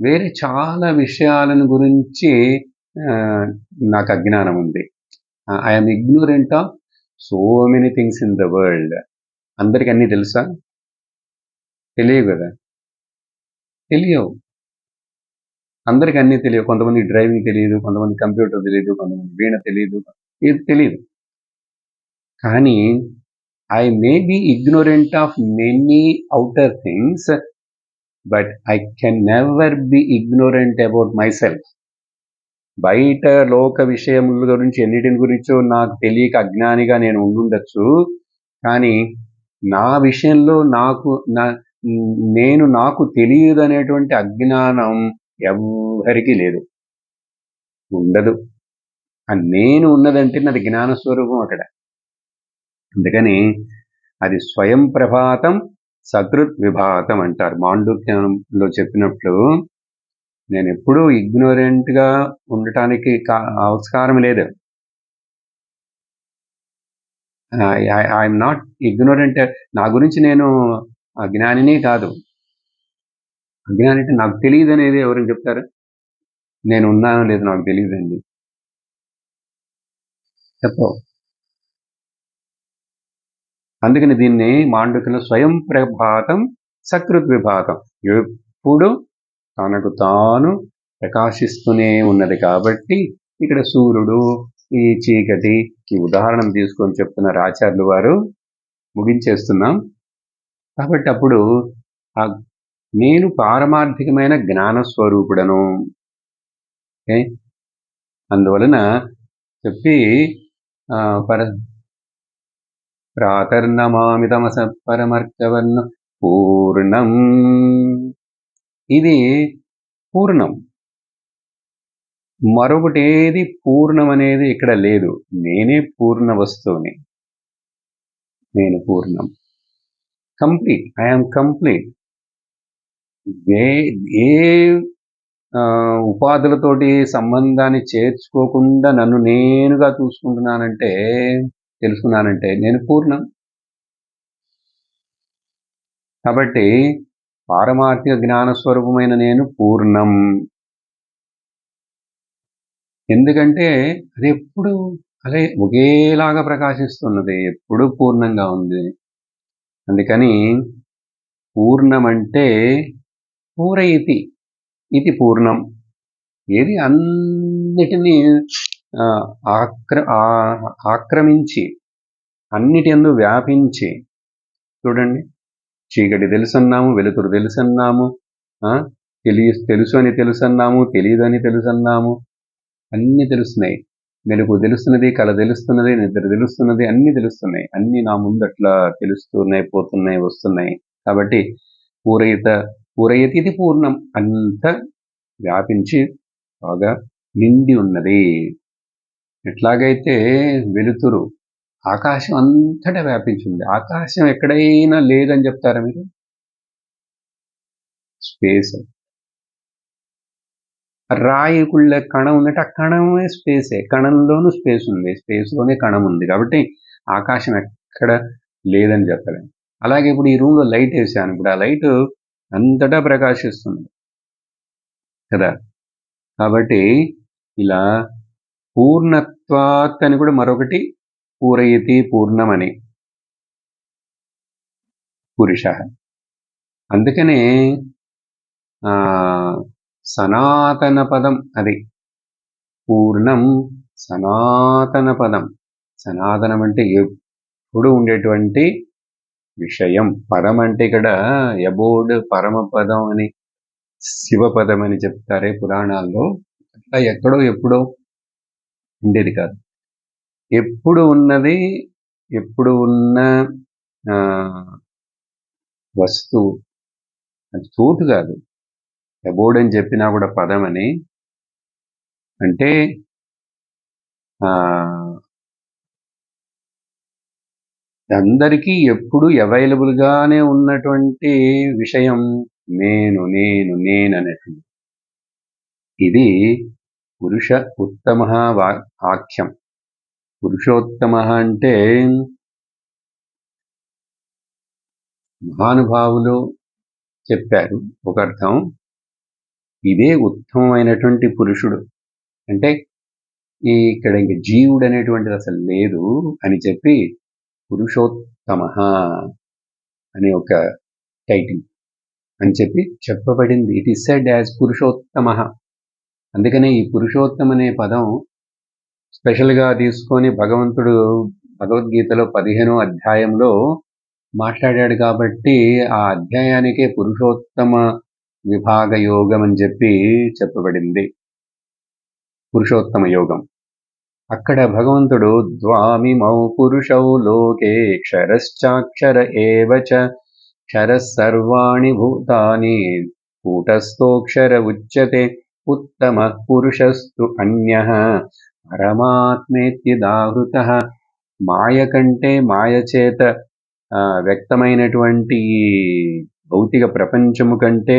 వేరే చాలా విషయాలను గురించి నాకు అజ్ఞానం ఉంది. I'm ignorant of so many things in the world. అందరికి అన్నీ తెలుసా? తెలియవు కదా, తెలియవు. అందరికి అన్నీ తెలియవు. కొంతమంది డ్రైవింగ్ తెలియదు, కొంతమంది కంప్యూటర్ తెలియదు, కొంతమంది వీణ తెలియదు, ఇది తెలియదు. కానీ I may be ignorant of many outer things, but I can never be ignorant about my self. బయట లోక విషయముల గురించి ఎన్నిటిని గురించో నాకు తెలియక అజ్ఞానిగా నేను ఉండుండొచ్చు, కానీ నా విషయంలో నాకు తెలియదు అనేటువంటి అజ్ఞానం ఎవ్వరికీ లేదు, ఉండదు. ఆ నేను ఉన్నదంటే అది జ్ఞానస్వరూపం అక్కడ. అందుకని అది స్వయం ప్రభాతం సకృత్ విభాతం అంటారు. మాండూక్యంలో చెప్పినట్లు నేను ఎప్పుడూ ఇగ్నోరెంట్గా ఉండటానికి ఆస్కారం లేదు. I'm not ignorant. నా గురించి నేను అజ్ఞానిని కాదు. అజ్ఞాని అంటే నాకు తెలియదు అనేది ఎవరైనా చెప్తారు? నేను ఉన్నానో లేదు నాకు తెలియదండి, చెప్పవు. అందుకని దీన్ని మాండూక్యంలో స్వయం ప్రభాతం సకృత్ విభాతం, ఎప్పుడు తనకు తాను ప్రకాశిస్తూనే ఉన్నది. కాబట్టి ఇక్కడ సూర్యుడు, ఈ చీకటి, ఈ ఉదాహరణ తీసుకొని చెప్తున్నారు ఆచార్యులు వారు. ముగించేస్తున్నాం. కాబట్టి అప్పుడు నేను పారమార్థికమైన జ్ఞానస్వరూపుడను. అందువలన చెప్పి ప్రాతర్నమామి తమస పరమర్కవర్ణ పూర్ణం. ఇది పూర్ణం. మరొకటి ఏది పూర్ణం అనేది ఇక్కడ లేదు. నేనే పూర్ణ వస్తువుని. నేను పూర్ణం, కంప్లీట్. I'm complete. ఏ ఉపాధులతోటి సంబంధాన్ని చేర్చుకోకుండా నన్ను నేనుగా చూసుకుంటున్నానంటే, తెలుసుకున్నానంటే నేను పూర్ణం. కాబట్టి పారమార్థిక జ్ఞానస్వరూపమైన నేను పూర్ణం. ఎందుకంటే అది ఎప్పుడు అదే ఒకేలాగా ప్రకాశిస్తున్నది, ఎప్పుడు పూర్ణంగా ఉంది. అందుకని పూర్ణమంటే పూరయితి, ఇది పూర్ణం. ఏది అన్నిటినీ ఆక్రమించి అన్నిటి యందు వ్యాపించి. చూడండి, చీకటి తెలుసన్నాము, వెలుతురు తెలుసన్నాము, తెలుసు అని తెలుసన్నాము, తెలియదు అని తెలుసన్నాము, అన్నీ తెలుస్తున్నాయి. మెలకు తెలుస్తున్నది, కళ తెలుస్తున్నది, నిద్ర తెలుస్తున్నది, అన్నీ తెలుస్తున్నాయి. అన్నీ నా ముందు అట్లా తెలుస్తున్నాయి, పోతున్నాయి, వస్తున్నాయి. కాబట్టి పూరయతి ఇది పూర్ణం, అంత వ్యాపించి బాగా నిండి ఉన్నది. ఎట్లాగైతే వెలుతురు ఆకాశం అంతటా వ్యాపించింది. ఆకాశం ఎక్కడైనా లేదని చెప్తారా మీరు? స్పేస్. రాయికుళ్ళ కణం ఉందంటే ఆ కణమే స్పేసే. కణంలోనూ స్పేస్ ఉంది, స్పేస్లోనే కణం ఉంది. కాబట్టి ఆకాశం ఎక్కడ లేదని చెప్పలేము. అలాగే ఇప్పుడు ఈ రూమ్లో లైట్ వేసాను, ఇప్పుడు ఆ లైట్ అంతటా ప్రకాశిస్తుంది కదా. కాబట్టి ఇలా పూర్ణత్వాత్ అని కూడా మరొకటి, పూరయతి పూర్ణమని, పురుష. అందుకనే సనాతన పదం అది పూర్ణం, సనాతన పదం. సనాతనం అంటే ఎప్పుడు ఉండేటువంటి విషయం. పదం అంటే ఇక్కడ అబోర్డ్ పరమపదం అని, శివపదం అని చెప్తారే పురాణాల్లో. అట్లా ఎక్కడో ఎప్పుడో ఉండేది కాదు, ఎప్పుడు ఉన్నది. ఎప్పుడు ఉన్న వస్తువు, అది చోటు కాదు. అబోర్డ్ అని చెప్పినా కూడా పదం అని అంటే అందరికీ ఎప్పుడు అవైలబుల్గానే ఉన్నటువంటి విషయం నేను నేను నేను అనేటువంటి. ఇది పురుష ఉత్తమ వాక్యం. పురుషోత్తమ అంటే మహానుభావులు చెప్పారు ఒక అర్థం. ఇదే ఉత్తమమైనటువంటి పురుషుడు అంటే ఇక్కడ ఇంక జీవుడు అనేటువంటిది అసలు లేదు అని చెప్పి పురుషోత్తమ అనే ఒక టైటిల్ అని చెప్పి చెప్పబడింది. It is said as Purushottama. అందుకనే ఈ పురుషోత్తమ అనే పదం స్పెషల్గా తీసుకొని భగవంతుడు భగవద్గీతలో 15వ అధ్యాయంలో మాట్లాడాడు. కాబట్టి ఆ అధ్యాయానికే పురుషోత్తమ విభాగ యోగం అని చెప్పి చెప్పబడింది. పురుషోత్తమ యోగం. అక్కడ భగవంతుడు ద్వామిమౌ పురుషౌ లోకే క్షరశ్చాక్షర ఏవ చ క్షరః సర్వాణి భూతాని కూటస్థోక్షర ఉచ్యతే ఉత్తమః పురుషస్తు అన్యః పరమాత్మేత్యదాహృతః. మాయ కంటే మాయ చేత వ్యక్తమైనటువంటి భౌతిక ప్రపంచము కంటే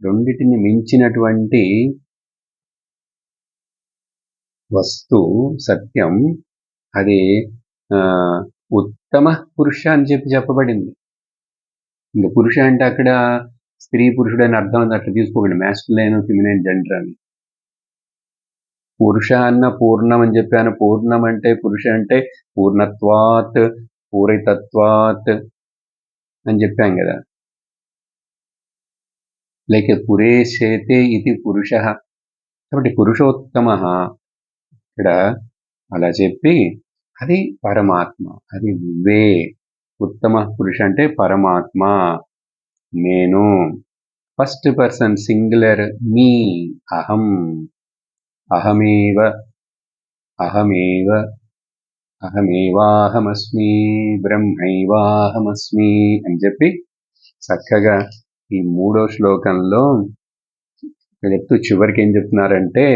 రెండిటిని మించినటువంటి వస్తు సత్యం అది ఉత్తమ పురుష అని చెప్పబడింది. ఇంకా పురుష అంటే అక్కడ స్త్రీ పురుషుడు అని అర్థం ఉంది, అట్లా తీసుకోకండి, మ్యాస్కులైన్ ఫిమినైన్ జెండర్ అని. పురుష అన్న పూర్ణం అని చెప్పాను. పూర్ణం అంటే పురుష అంటే పూర్ణత్వాత్ పూరితత్వాత్ అని చెప్పాం కదా. లేక పురేశేతే ఇది పురుష, కాబట్టి పురుషోత్తమ ఇక్కడ అలా చెప్పి అది పరమాత్మ, అది నువ్వే. ఉత్తమ పురుష అంటే పరమాత్మ, నేను. ఫస్ట్ పర్సన్ సింగులర్ మీ, అహం, అహమేవ అహమేవ అహమేవాహమస్మి బ్రహ్మైవాహమస్మి అని చెప్పి చక్కగా ఈ 3వ శ్లోకంలో చెప్తూ చివరికి ఏం చెప్తున్నారంటే,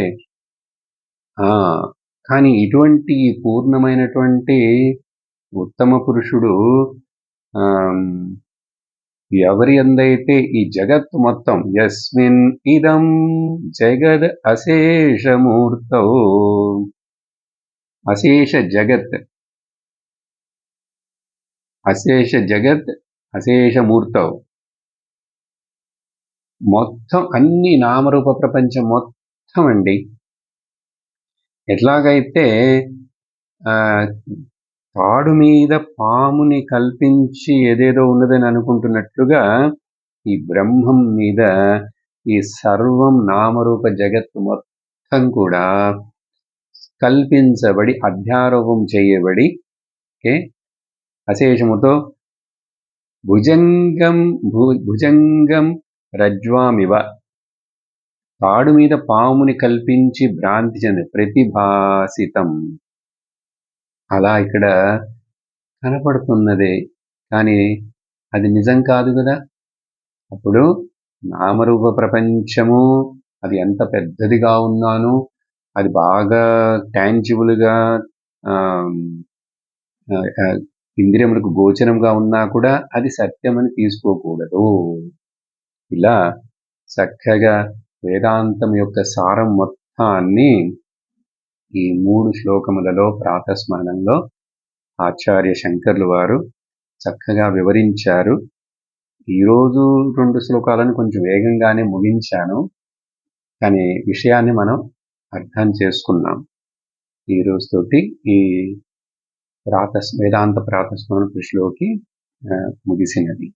కానీ ఇటువంటి పూర్ణమైనటువంటి ఉత్తమ పురుషుడు ఎవరి అందైతే ఈ జగత్తు మొత్తం, యస్మిన్ ఇదం జగద్ అశేషమూర్తౌ, అశేష జగత్, అశేష జగత్ అశేషమూర్తౌ, మొత్తం అన్ని నామరూప ప్రపంచం మొత్తం అండి. ఎట్లాగైతే తాడు మీద పాముని కల్పించి ఏదేదో ఉన్నదని అనుకుంటున్నట్లుగా ఈ బ్రహ్మం మీద ఈ సర్వం నామరూప జగత్తు మొత్తం కూడా కల్పించబడి అధ్యారోపం చేయబడి అశేషముతో భుజంగం రజ్వామివ, తాడు మీద పాముని కల్పించి భ్రాంతి చెంది ప్రతిభాసితం, అలా ఇక్కడ కనపడుతున్నదే కానీ అది నిజం కాదు కదా. అప్పుడు నామరూప ప్రపంచము అది ఎంత పెద్దదిగా ఉన్నాను, అది బాగా టాంజిబుల్గా ఇంద్రియములకు గోచరంగా ఉన్నా కూడా అది సత్యమని తీసుకోకూడదు. ఇలా చక్కగా వేదాంతం యొక్క సారం మొత్తాన్ని ఈ 3 శ్లోకములలో ప్రాతస్మరణంలో ఆచార్య శంకర్లు వారు చక్కగా వివరించారు. ఈరోజు 2 శ్లోకాలను కొంచెం వేగంగానే ముగించాను, కానీ విషయాన్ని మనం అర్థం చేసుకున్నాం. ఈ రోజుతోటి ఈ వేదాంత ప్రాతస్మరణ కృషిలోకి ముగిసినది.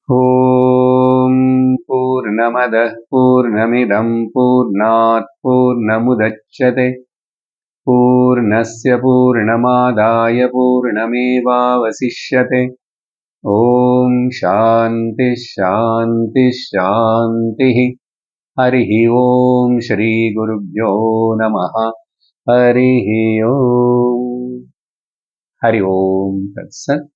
ఓం పూర్ణమదః పూర్ణమిదం పూర్ణాత్ పూర్ణముదచ్యతే పూర్ణస్య పూర్ణమాదాయ పూర్ణమేవావశిష్యతే. ఓం శాంతి శాంతి శాంతి. హరి ఓం శ్రీ గురుభ్యో నమః. హరి ఓం. హరి ఓం తత్సత్.